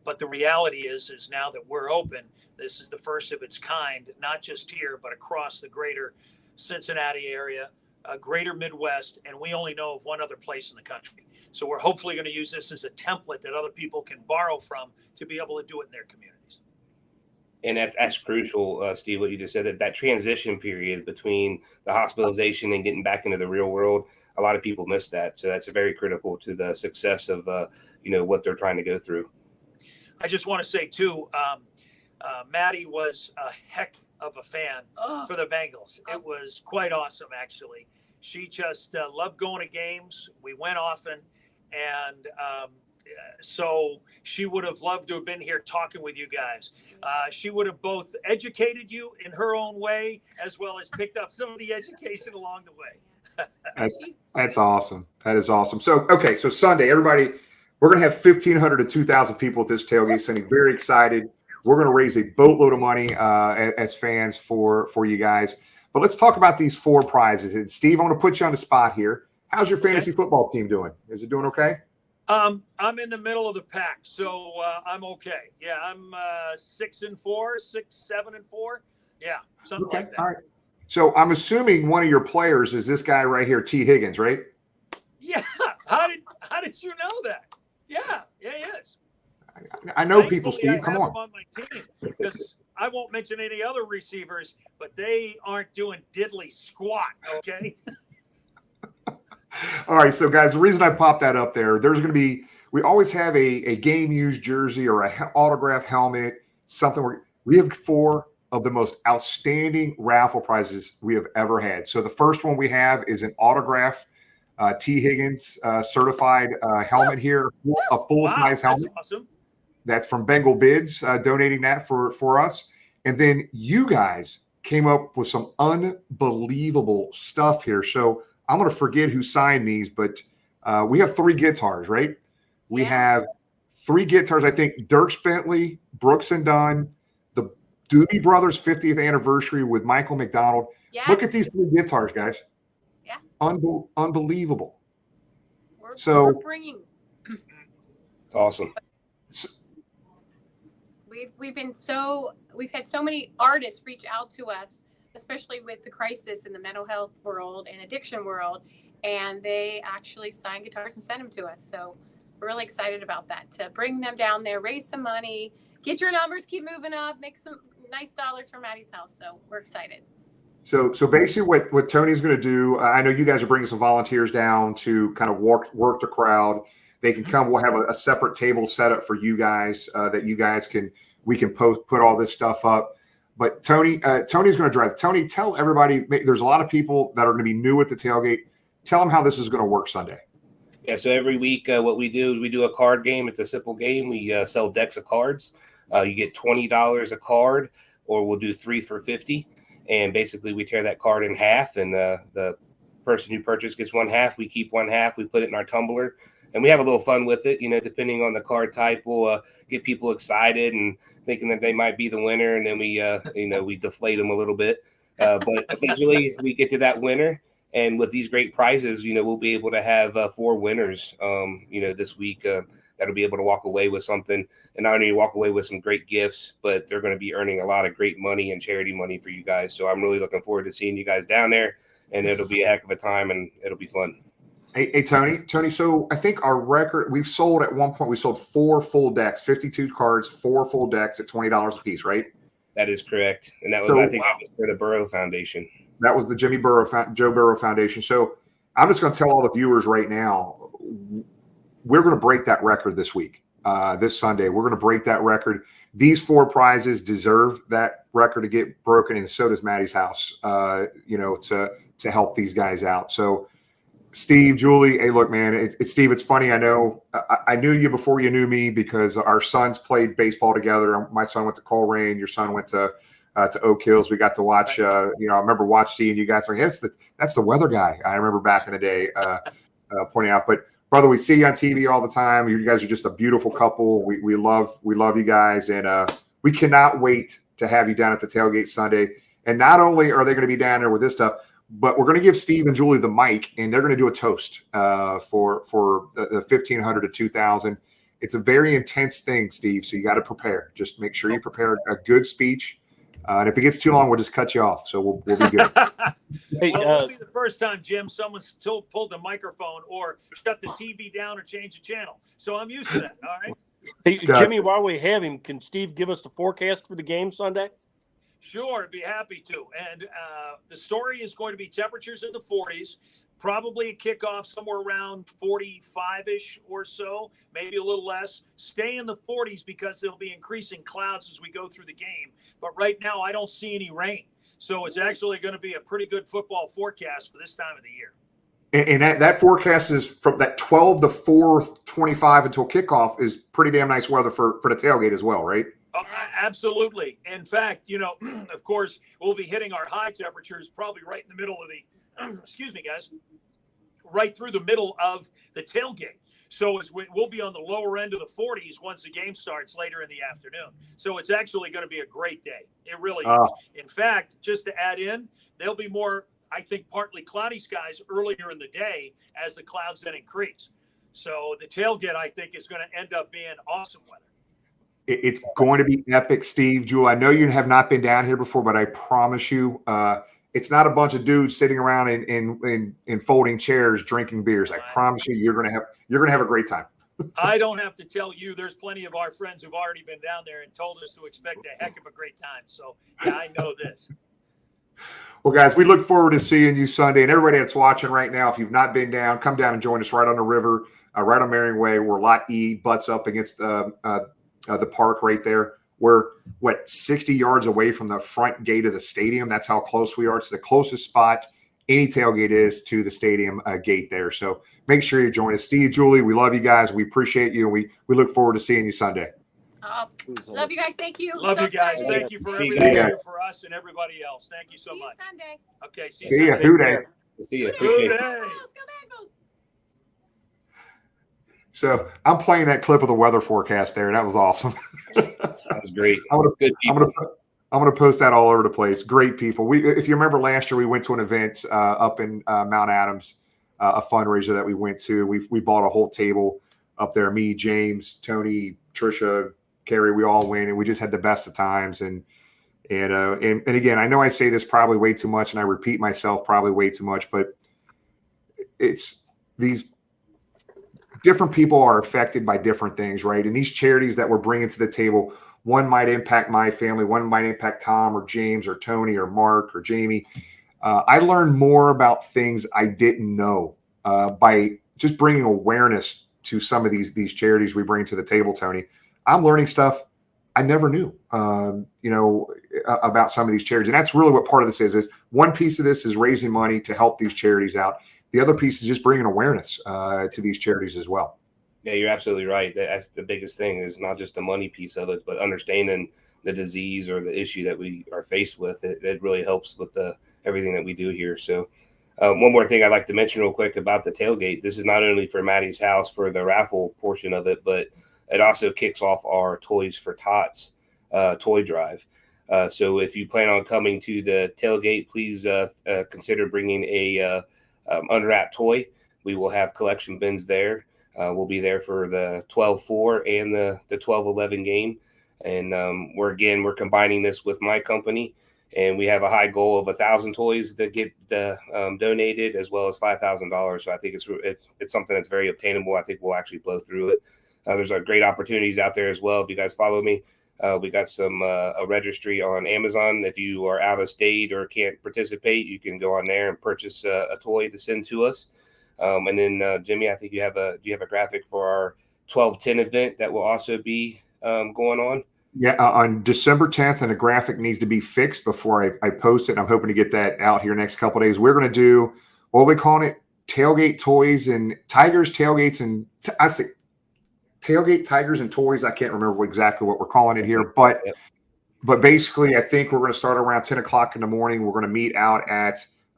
But the reality is now that we're open, this is the first of its kind, not just here, but across the greater Cincinnati area, greater Midwest, and we only know of one other place in the country. So we're hopefully going to use this as a template that other people can borrow from to be able to do it in their communities. And that's crucial, Steve, what you just said, that transition period between the hospitalization and getting back into the real world. A lot of people miss that. So that's very critical to the success of, what they're trying to go through. I just want to say, too, Maddie was a heck of a fan for the Bengals. It was quite awesome, actually. She just loved going to games. We went often. And so she would have loved to have been here talking with you guys. She would have both educated you in her own way, as well as picked up some of the education along the way. That's awesome. That is awesome. So, okay. So Sunday, everybody, we're going to have 1,500 to 2,000 people at this tailgate Sunday. Very excited. We're going to raise a boatload of money as fans for you guys. But let's talk about these 4 prizes. And Steve, I want to put you on the spot here. How's your fantasy football team doing? Is it doing okay? I'm in the middle of the pack, so I'm okay. Yeah, I'm 6-4, 6-7-4. Yeah, something like that. All right. So I'm assuming one of your players is this guy right here, T. Higgins, right? Yeah. How did you know that? Yeah, he is. I know people, Steve. Come on. On my team, because I won't mention any other receivers, but they aren't doing diddly squat. Okay. All right, so guys, the reason I popped that up there, we always have a game used jersey or a autograph helmet, something where we have 4 of the most outstanding raffle prizes we have ever had. So the first one we have is an autograph T. Higgins certified helmet here, a full size helmet. That's awesome. That's from Bengal Bids, donating that for us. And then you guys came up with some unbelievable stuff here. So I'm going to forget who signed these, but we have 3 guitars, right? We have 3 guitars. I think Dierks Bentley, Brooks and Dunn, the Doobie Brothers 50th anniversary with Michael McDonald. Yes. Look at these 3 guitars, guys. Yeah. Unbelievable. We're bringing. It's awesome. We've had so many artists reach out to us, especially with the crisis in the mental health world and addiction world, and they actually sign guitars and send them to us. So we're really excited about that, to bring them down there, raise some money, get your numbers, keep moving up, make some nice dollars for Maddie's House. So we're excited. So basically what Tony's going to do, I know you guys are bringing some volunteers down to kind of work the crowd. They can come. We'll have a separate table set up for you guys that we can put all this stuff up. But Tony's going to drive. Tony, tell everybody. There's a lot of people that are going to be new at the tailgate. Tell them how this is going to work Sunday. Yeah, so every week what we do is we do a card game. It's a simple game. We sell decks of cards. You get $20 a card, or we'll do 3 for $50. And basically we tear that card in half, and the person who purchased gets one half. We keep one half. We put it in our tumbler, and we have a little fun with it. Depending on the card type, we'll get people excited and thinking that they might be the winner, and then we we deflate them a little bit. But eventually we get to that winner. And with these great prizes, we'll be able to have 4 winners, this week that'll be able to walk away with something, and not only walk away with some great gifts, but they're going to be earning a lot of great money and charity money for you guys. So I'm really looking forward to seeing you guys down there, and it'll be a heck of a time, and it'll be fun. Hey, Tony. So I think our record, we've sold at one point, we sold 4 full decks, 52 cards, 4 full decks at $20 a piece, right? That is correct. And that was, that was for the Burrow Foundation. That Hey, it'll be the first time, Jim, someone's still pulled the microphone or shut the TV down or change the channel. So I'm used to that. All right. Hey, Jimmy, while we have him, can Steve give us the forecast for the game Sunday? Sure, I'd be happy to. And the story is going to be temperatures in the 40s, probably a kickoff somewhere around 45-ish or so, maybe a little less. Stay in the 40s because there'll be increasing clouds as we go through the game. But right now, I don't see any rain. So it's actually going to be a pretty good football forecast for this time of the year. And that forecast is from that 12 to 4:25 until kickoff is pretty damn nice weather for the tailgate as well, right? Absolutely. In fact, of course, we'll be hitting our high temperatures probably right in the middle of the, excuse me, guys, right through the middle of the tailgate. So we'll be on the lower end of the 40s once the game starts later in the afternoon. So it's actually going to be a great day. It really is. In fact, just to add in, there'll be more, I think, partly cloudy skies earlier in the day as the clouds then increase. So the tailgate, I think, is going to end up being awesome weather. It's going to be epic, Steve. Jewel, I know you have not been down here before, but I promise you, it's not a bunch of dudes sitting around in folding chairs drinking beers. I promise you, you're gonna have a great time. I don't have to tell you. There's plenty of our friends who've already been down there and told us to expect a heck of a great time. So yeah, I know this. Well, guys, we look forward to seeing you Sunday. And everybody that's watching right now, if you've not been down, come down and join us right on the river, right on Marion Way. We're Lot E, butts up against the park right there. We're 60 yards away from the front gate of the stadium. That's how close we are. It's the closest spot any tailgate is to the stadium gate there. So make sure you join us. Steve, Julie, we love you guys. We appreciate you. And we look forward to seeing you Sunday. Love you guys. Thank you. Love you guys. Excited. Thank you for everything you do for us and everybody else. Thank you so much. Sunday. Okay. See you. Who day? See you. Appreciate it. Let's go Bengals. So I'm playing that clip of the weather forecast there. That was awesome. That was great. I'm gonna post that all over the place. Great people. If you remember last year, we went to an event up in Mount Adams, a fundraiser that we went to. We bought a whole table up there. Me, James, Tony, Trisha, Carrie. We all went, and we just had the best of times. And again, I know I say this probably way too much, and I repeat myself probably way too much, but it's these. Different people are affected by different things, right? And these charities that we're bringing to the table, one might impact my family, one might impact Tom or James or Tony or Mark or Jamie. I learned more about things I didn't know by just bringing awareness to some of these charities we bring to the table, Tony. I'm learning stuff I never knew. about some of these charities. And that's really what part of this is one piece of this is raising money to help these charities out. The other piece is just bringing awareness to these charities as well. Yeah, you're absolutely right. That's the biggest thing, is not just the money piece of it, but understanding the disease or the issue that we are faced with. It really helps with everything that we do here. So one more thing I'd like to mention real quick about the tailgate. This is not only for Maddie's house for the raffle portion of it, but it also kicks off our Toys for Tots toy drive. So if you plan on coming to the tailgate, please consider bringing a unwrapped toy. We will have collection bins there. We'll be there for the 12-4 and the 12-11 game. And we're combining this with my company, and we have a high goal of 1,000 toys that get donated, as well as $5,000. So I think it's something that's very obtainable. I think we'll actually blow through it. There's great opportunities out there as well. If you guys follow me, we got some a registry on Amazon. If you are out of state or can't participate, you can go on there and purchase a toy to send to us. And then Jimmy, I think do you have a graphic for our 12-10 event that will also be going on? Yeah, on December 10th, and a graphic needs to be fixed before I post it. And I'm hoping to get that out here next couple of days. We're going to do, what are we calling it? Tailgate toys and Tigers, tailgates, and I say tailgate, Tigers, and toys. I can't remember exactly what we're calling it here, but basically, I think we're going to start around 10 o'clock in the morning. We're going to meet out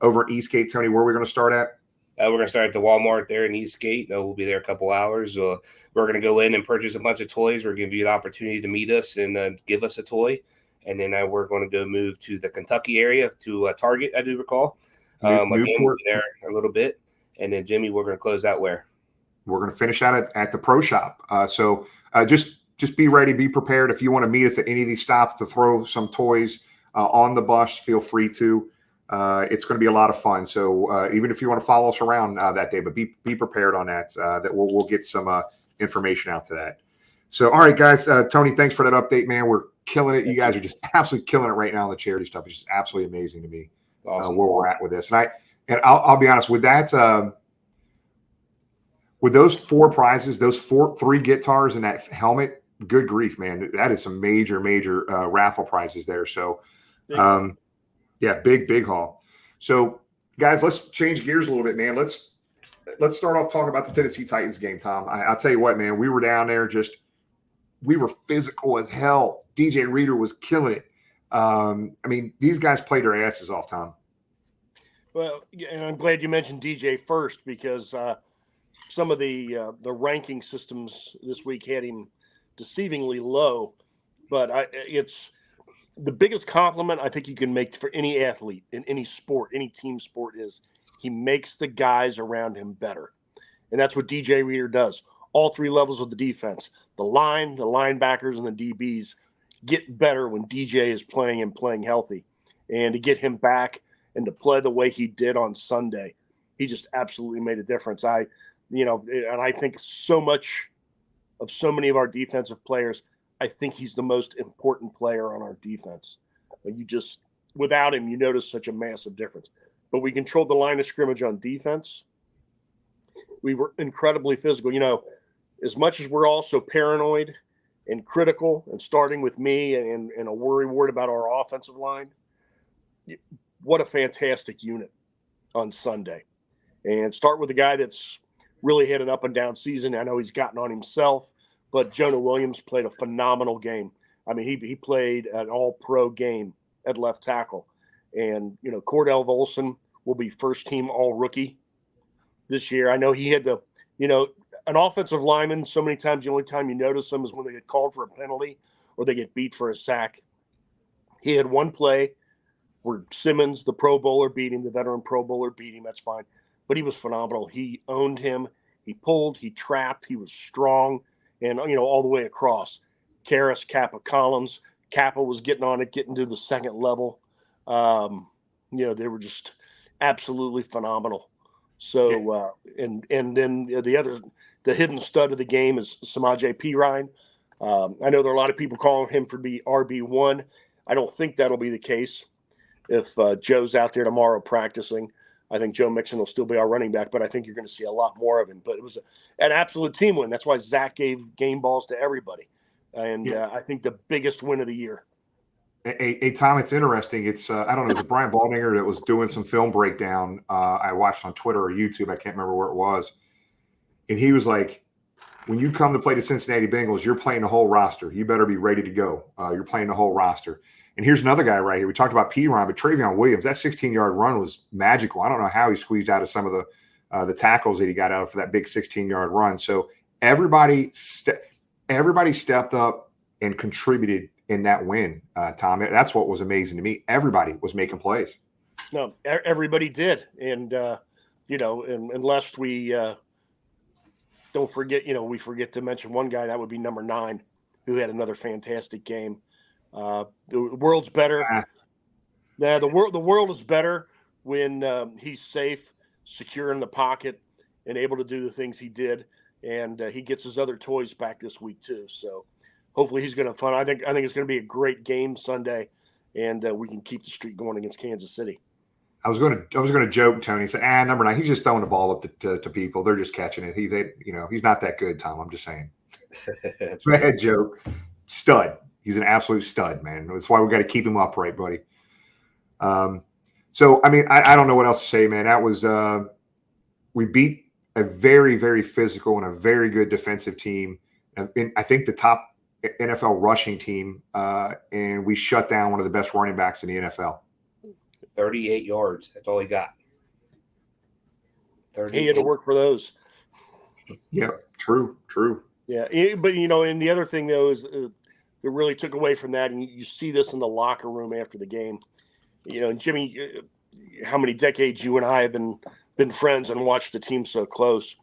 over at Eastgate. Tony, where are we going to start at? We're going to start at the Walmart there in Eastgate. We'll be there a couple hours. We're going to go in and purchase a bunch of toys. We're going to give you the opportunity to meet us and give us a toy. And then we're going to go move to the Kentucky area to Target, I do recall. Again, we'll be there a little bit. And then, Jimmy, we're going to close out where? We're going to finish out at the Pro Shop. So just be ready, be prepared. If you want to meet us at any of these stops to throw some toys on the bus, feel free to. It's going to be a lot of fun. So even if you want to follow us around that day, but be prepared on that. That we'll get some information out to that. So, all right, guys. Tony, thanks for that update, man. We're killing it. You guys are just absolutely killing it right now on the charity stuff. It's just absolutely amazing to me where we're at with this. And I'll be honest with that. With those 4 prizes, those 3 guitars and that helmet, good grief, man. That is some major raffle prizes there. So, yeah, big haul. So, guys, let's change gears a little bit, man. Let's start off talking about the Tennessee Titans game, Tom. I'll tell you what, man. We were down there we were physical as hell. DJ Reader was killing it. I mean, these guys played their asses off, Tom. Well, and I'm glad you mentioned DJ first, because some of the ranking systems this week had him deceivingly low. But it's the biggest compliment I think you can make for any athlete in any sport, any team sport, is he makes the guys around him better. And that's what DJ Reader does. All 3 levels of the defense, the line, the linebackers, and the DBs get better when DJ is playing and playing healthy. And to get him back and to play the way he did on Sunday, he just absolutely made a difference. And I think so many of our defensive players, I think he's the most important player on our defense. Without him, you notice such a massive difference. But we controlled the line of scrimmage on defense. We were incredibly physical. As much as we're also paranoid and critical, and starting with me and a worry about our offensive line, what a fantastic unit on Sunday. And start with a guy that's really had an up and down season. I know he's gotten on himself, but Jonah Williams played a phenomenal game. I mean, he played an all-pro game at left tackle. And, Cordell Volson will be first-team all-rookie this year. I know he had an offensive lineman, so many times the only time you notice them is when they get called for a penalty or they get beat for a sack. He had one play where Simmons, the Pro Bowler, beat him, the veteran Pro Bowler beat him. That's fine. But he was phenomenal. He owned him. He pulled. He trapped. He was strong. And, all the way across. Karras, Kappa, Collins. Kappa was getting on it, getting to the second level. They were just absolutely phenomenal. So, and then the hidden stud of the game is Samaje Perine. I know there are a lot of people calling him for the RB1. I don't think that'll be the case if Joe's out there tomorrow practicing. I think Joe Mixon will still be our running back, but I think you're going to see a lot more of him. But it was an absolute team win. That's why Zach gave game balls to everybody. And I think the biggest win of the year. Tom, it's interesting. It's I don't know. It was Brian Baldinger that was doing some film breakdown. I watched on Twitter or YouTube. I can't remember where it was, and he was like, "When you come to play the Cincinnati Bengals, you're playing the whole roster. You better be ready to go. You're playing the whole roster." And here's another guy right here. We talked about P-Ron, but Travion Williams, that 16-yard run was magical. I don't know how he squeezed out of some of the tackles that he got out for that big 16-yard run. So everybody stepped up and contributed in that win, Tom. That's what was amazing to me. Everybody was making plays. No, everybody did. And, unless we don't forget, we forget to mention one guy, that would be number 9, who had another fantastic game. The world's better. The world is better when he's safe, secure in the pocket, and able to do the things he did. And he gets his other toys back this week too. So hopefully he's going to have fun. I think it's going to be a great game Sunday, and we can keep the streak going against Kansas City. I was going to joke, Tony. Say, number 9. He's just throwing the ball up to people. They're just catching it. He's not that good, Tom. I'm just saying. Bad joke. Stud. He's an absolute stud, man. That's why we got to keep him upright, buddy. So, I mean, I don't know what else to say, man. That was we beat a very, very physical and a very good defensive team. I think the top NFL rushing team, and we shut down one of the best running backs in the NFL. 38 yards. That's all he got. He had to work for those. Yeah, true. Yeah, but, and the other thing, though, is that really took away from that, and you see this in the locker room after the game. And Jimmy, how many decades you and I have been friends and watched the team so close.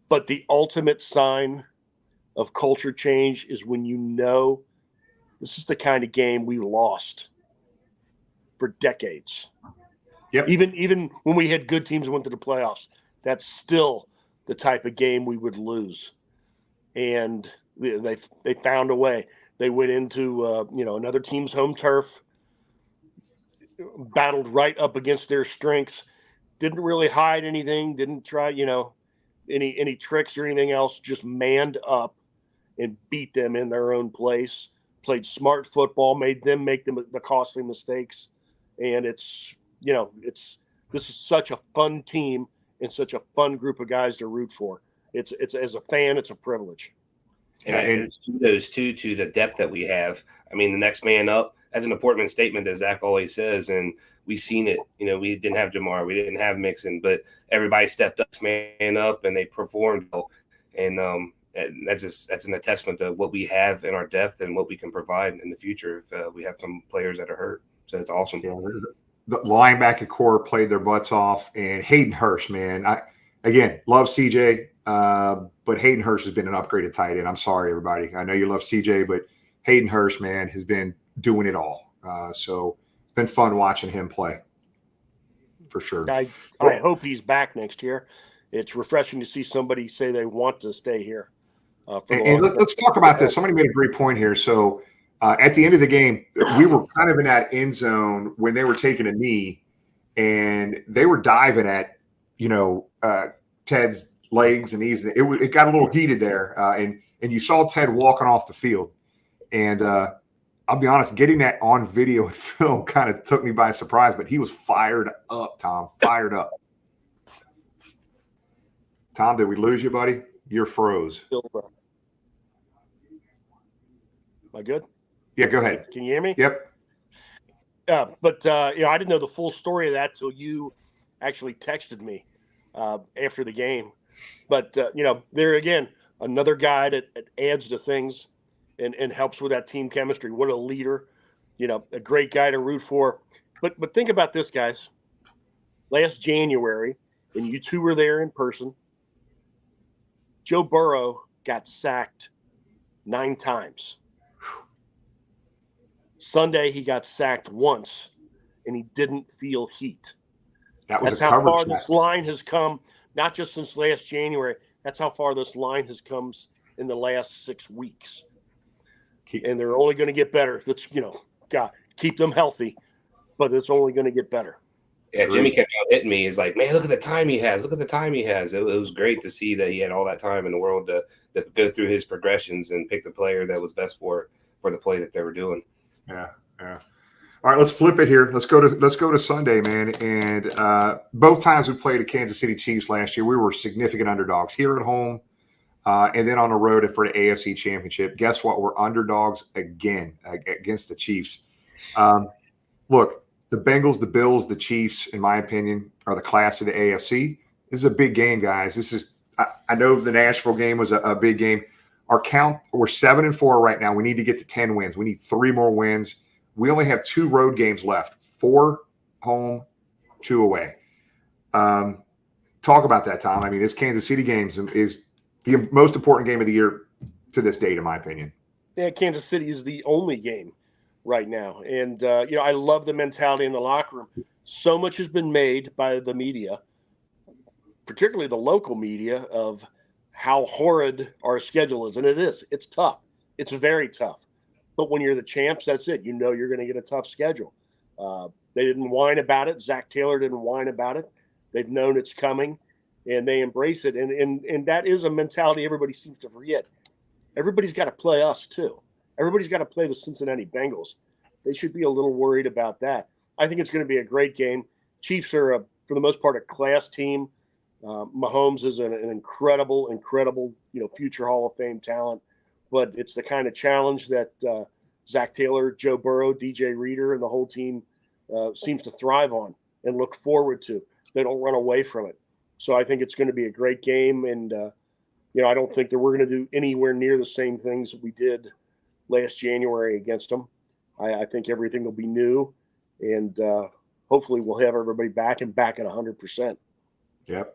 But the ultimate sign of culture change is when this is the kind of game we lost for decades. Yep. Even when we had good teams and went to the playoffs, that's still the type of game we would lose. And they found a way. They went into another team's home turf, battled right up against their strengths, didn't really hide anything, didn't try any tricks or anything else, just manned up and beat them in their own place, played smart football, made them make the costly mistakes. And this is such a fun team and such a fun group of guys to root for. It's as a fan, it's a privilege. And kudos too to the depth that we have. I mean, the next man up, as an Portman statement that Zach always says, and we've seen it. We didn't have Jamar, we didn't have Mixon, but everybody stepped up, man up, and they performed well. And that's an attestament to what we have in our depth and what we can provide in the future if we have some players that are hurt. So it's awesome. Yeah, the linebacker core played their butts off, and Hayden Hurst, man. I love CJ. But Hayden Hurst has been an upgraded tight end. I'm sorry, everybody. I know you love CJ, but Hayden Hurst, man, has been doing it all. So it's been fun watching him play, for sure. I hope he's back next year. It's refreshing to see somebody say they want to stay here. Let's talk about this. Somebody made a great point here. So at the end of the game, we were kind of in that end zone when they were taking a knee, and they were diving at, Ted's legs and knees. It got a little heated there, and you saw Ted walking off the field. And I'll be honest, getting that on video and film kind of took me by surprise, but he was fired up, Tom. Fired up. Tom, did we lose you, buddy? You're froze. Am I good? Yeah, go ahead. Can you hear me? Yep. But I didn't know the full story of that till you actually texted me after the game. But, there again, another guy that adds to things and helps with that team chemistry. What a leader, a great guy to root for. But think about this, guys. Last January, and you two were there in person, Joe Burrow got sacked 9 times. Sunday, he got sacked once, and he didn't feel heat. That's how far this line has come, not just since last January. That's how far this line has come in the last 6 weeks. And they're only going to get better. Let's, God, keep them healthy, but it's only going to get better. Yeah, Jimmy kept on hitting me. He's like, man, look at the time he has. Look at the time he has. It was great to see that he had all that time in the world to go through his progressions and pick the player that was best for the play that they were doing. Yeah. All right, let's flip it here. Let's go to Sunday, man. And both times we played the Kansas City Chiefs last year, we were significant underdogs here at home, and then on the road for the AFC Championship. Guess what? We're underdogs again against the Chiefs. Look, the Bengals, the Bills, the Chiefs, in my opinion, are the class of the AFC. This is a big game, guys. I know the Nashville game was a big game. Our count, we're 7-4 right now. We need to get to 10 wins. We need 3 more wins. We only have 2 road games left, 4 home, 2 away. Talk about that, Tom. I mean, this Kansas City game is the most important game of the year to this date, in my opinion. Yeah, Kansas City is the only game right now. And, I love the mentality in the locker room. So much has been made by the media, particularly the local media, of how horrid our schedule is. And it is. It's tough. It's very tough. But when you're the champs, that's it. You know you're going to get a tough schedule. They didn't whine about it. Zach Taylor didn't whine about it. They've known it's coming, and they embrace it. And that is a mentality everybody seems to forget. Everybody's got to play us, too. Everybody's got to play the Cincinnati Bengals. They should be a little worried about that. I think it's going to be a great game. Chiefs are, for the most part, a class team. Mahomes is an incredible, future Hall of Fame talent. But it's the kind of challenge that Zach Taylor, Joe Burrow, DJ Reader, and the whole team seems to thrive on and look forward to. They don't run away from it. So I think it's going to be a great game. And, I don't think that we're going to do anywhere near the same things that we did last January against them. I think everything will be new. And hopefully we'll have everybody back at 100%. Yep.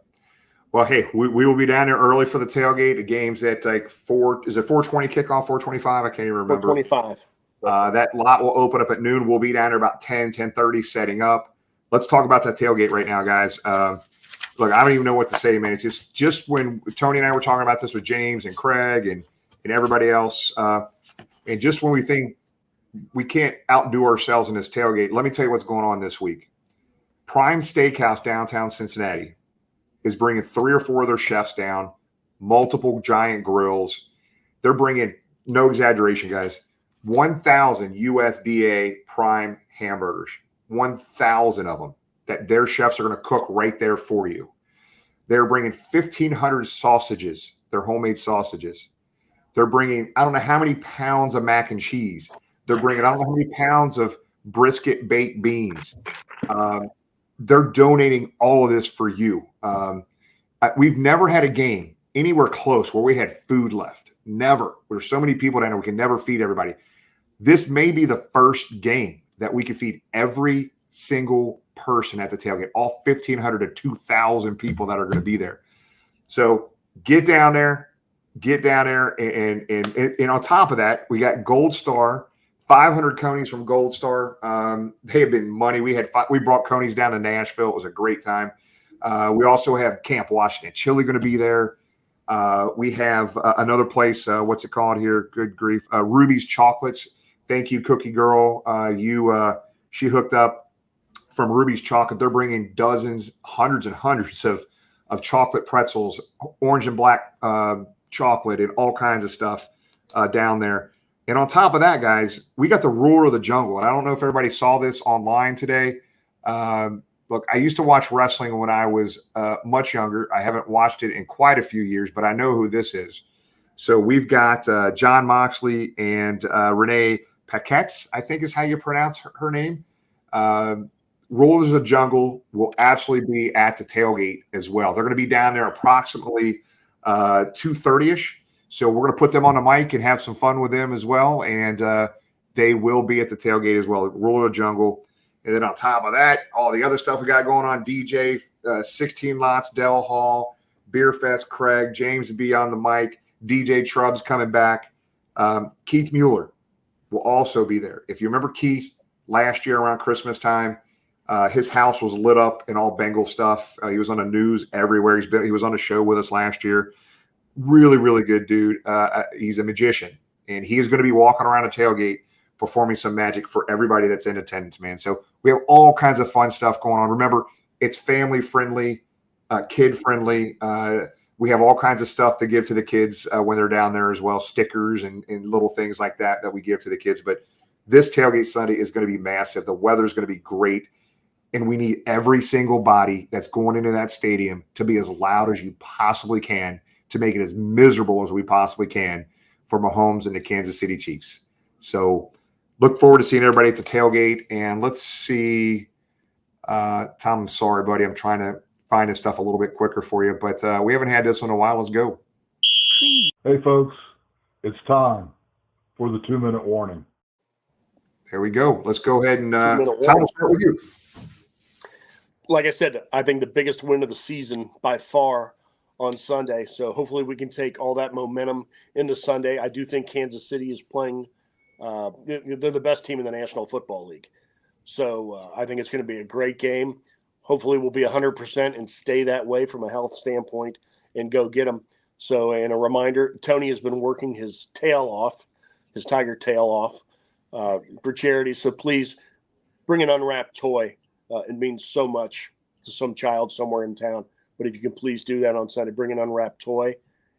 Well, hey, we will be down there early for the tailgate. The game's at like 4:20 kickoff, 4:25? I can't even remember. 4:25. That lot will open up at noon. We'll be down there about 10:30 setting up. Let's talk about that tailgate right now, guys. Look, I don't even know what to say, man. It's just when Tony and I were talking about this with James and Craig and everybody else, and just when we think we can't outdo ourselves in this tailgate, let me tell you what's going on this week. Prime Steakhouse downtown Cincinnati is bringing 3 or 4 of their chefs down, multiple giant grills. They're bringing, no exaggeration, guys, 1,000 USDA prime hamburgers, 1,000 of them that their chefs are going to cook right there for you. They're bringing 1,500 sausages, their homemade sausages. They're bringing, I don't know how many pounds of mac and cheese. They're bringing, I don't know how many pounds of brisket baked beans. They're donating all of this for you. We've never had a game anywhere close where we had food left. Never. There's so many people down there, we can never feed everybody. This may be the first game that we can feed every single person at the tailgate, all 1,500 to 2,000 people that are going to be there. So get down there, and on top of that, we got Gold Star. 500 conies from Gold Star. They have been money. We brought conies down to Nashville. It was a great time. We also have Camp Washington Chili going to be there. We have another place. What's it called here? Good grief. Ruby's Chocolates. Thank you, Cookie Girl. She hooked up from Ruby's Chocolate. They're bringing dozens, hundreds and hundreds of chocolate pretzels, orange and black chocolate, and all kinds of stuff down there. And on top of that, guys, we got the Ruler of the Jungle. And I don't know if everybody saw this online today. Look, I used to watch wrestling when I was much younger. I haven't watched it in quite a few years, but I know who this is. So we've got John Moxley and Renee Paquette, I think is how you pronounce her name. Rulers of the Jungle will absolutely be at the tailgate as well. They're going to be down there approximately 2:30-ish. So we're going to put them on the mic and have some fun with them as well. And they will be at the tailgate as well, Ruler of the Jungle. And then on top of that, all the other stuff we got going on, DJ, 16 Lots, Dell Hall, Beer Fest, Craig, James will be on the mic, DJ Trubb's coming back. Keith Mueller will also be there. If you remember Keith last year around Christmas time, his house was lit up in all Bengal stuff. He was on the news everywhere. He was on a show with us last year. Really, really good dude. He's a magician, and he is going to be walking around a tailgate performing some magic for everybody that's in attendance, man. So we have all kinds of fun stuff going on. Remember, it's family-friendly, kid-friendly. We have all kinds of stuff to give to the kids when they're down there as well, stickers and little things like that we give to the kids. But This tailgate Sunday is going to be massive. The weather is going to be great. And we need every single body that's going into that stadium to be as loud as you possibly can to make it as miserable as we possibly can for Mahomes and the Kansas City Chiefs. So look forward to seeing everybody at the tailgate. And let's see. Tom, I'm sorry, buddy. I'm trying to find this stuff a little bit quicker for you. But we haven't had this one in a while. Let's go. Hey, folks. It's time for the 2-minute warning. There we go. Let's go ahead and Tom, we'll start with you. Like I said, I think the biggest win of the season by far on Sunday. So hopefully we can take all that momentum into Sunday. I do think Kansas City is playing. They're the best team in the National Football League. So I think it's going to be a great game. Hopefully we'll be 100% and stay that way from a health standpoint and go get them. So, and a reminder, Tony has been working his tail off, his tiger tail off for charity. So please bring an unwrapped toy. It means so much to some child somewhere in town. But if you can please do that on Sunday, bring an unwrapped toy.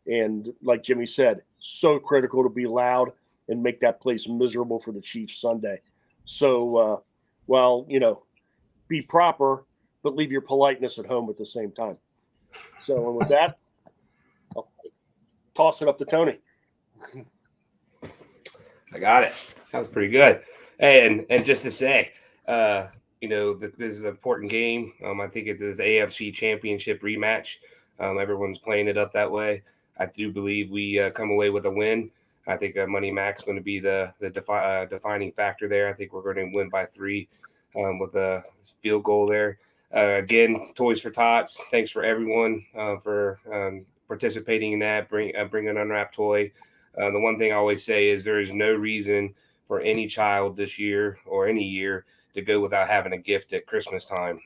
And like Jimmy said, so critical to be loud and make that place miserable for the Chiefs Sunday. So, be proper, but leave your politeness at home at the same time. So and with that, I'll toss it up to Tony. I got it. That was pretty good. And just to say, this is an important game. I think it's an AFC Championship rematch. Everyone's playing it up that way. I do believe we come away with a win. I think Money Mac's going to be the defining factor there. I think we're going to win by 3 with a field goal there. Again, Toys for Tots. Thanks for everyone for participating in that. Bring an unwrapped toy. The one thing I always say is there is no reason for any child this year or any year to go without having a gift at Christmas time.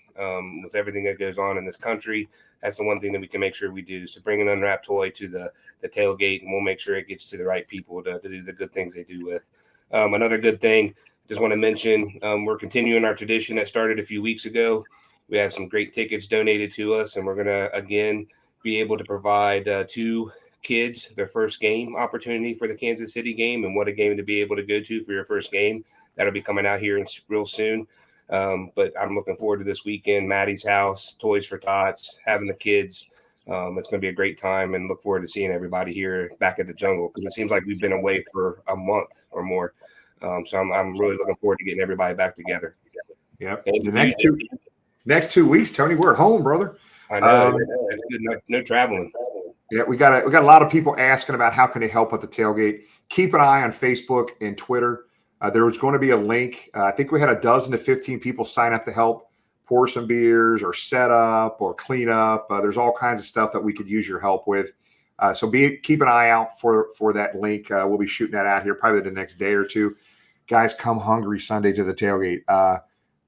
With everything that goes on in this country, that's the one thing that we can make sure we do. So bring an unwrapped toy to the tailgate, and we'll make sure it gets to the right people to do the good things they do with. Another good thing, just want to mention, we're continuing our tradition that started a few weeks ago. We had some great tickets donated to us, and we're going to, again, be able to provide 2 kids their first game opportunity for the Kansas City game. And what a game to be able to go to for your first game. That'll be coming out here real soon. But I'm looking forward to this weekend, Maddie's house, Toys for Tots, having the kids. It's going to be a great time, and look forward to seeing everybody here back at the jungle, because it seems like we've been away for a month or more. So I'm really looking forward to getting everybody back together. Yep. The next 2 weeks, Tony, we're at home, brother. I know. It's good. No traveling. Yeah, we got a lot of people asking about how can they help at the tailgate. Keep an eye on Facebook and Twitter. There was going to be a link. I think we had 12 to 15 people sign up to help pour some beers or set up or clean up. There's all kinds of stuff that we could use your help with. So keep an eye out for that link. We'll be shooting that out here probably the next day or two. Guys, come hungry Sunday to the tailgate.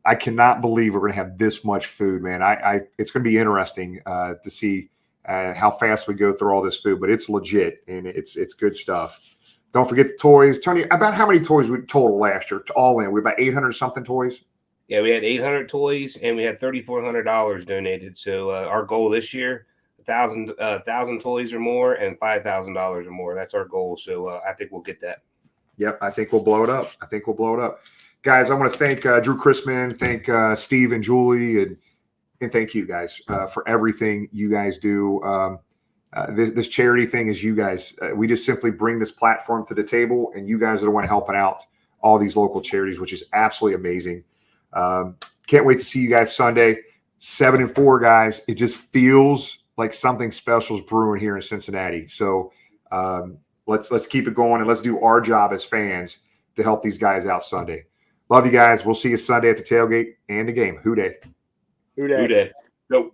I cannot believe we're going to have this much food, man. It's going to be interesting to see how fast we go through all this food, but it's legit and it's good stuff. Don't forget the toys. Tony, about how many toys we total last year? All in, we about 800 something toys. Yeah, we had 800 toys and we had $3,400 donated. So our goal this year, 1,000 toys or more and $5,000 or more. That's our goal. So I think we'll get that. Yep, I think we'll blow it up. Guys, I want to thank Drue Chrisman, thank Steve and Julie, and thank you guys for everything you guys do. This charity thing is you guys. We just simply bring this platform to the table, and you guys are the one helping out all these local charities, which is absolutely amazing. Can't wait to see you guys Sunday. 7-4, guys. It just feels like something special is brewing here in Cincinnati. So let's keep it going, and let's do our job as fans to help these guys out Sunday. Love you guys. We'll see you Sunday at the tailgate and the game. Who Dey. Who Dey. Go.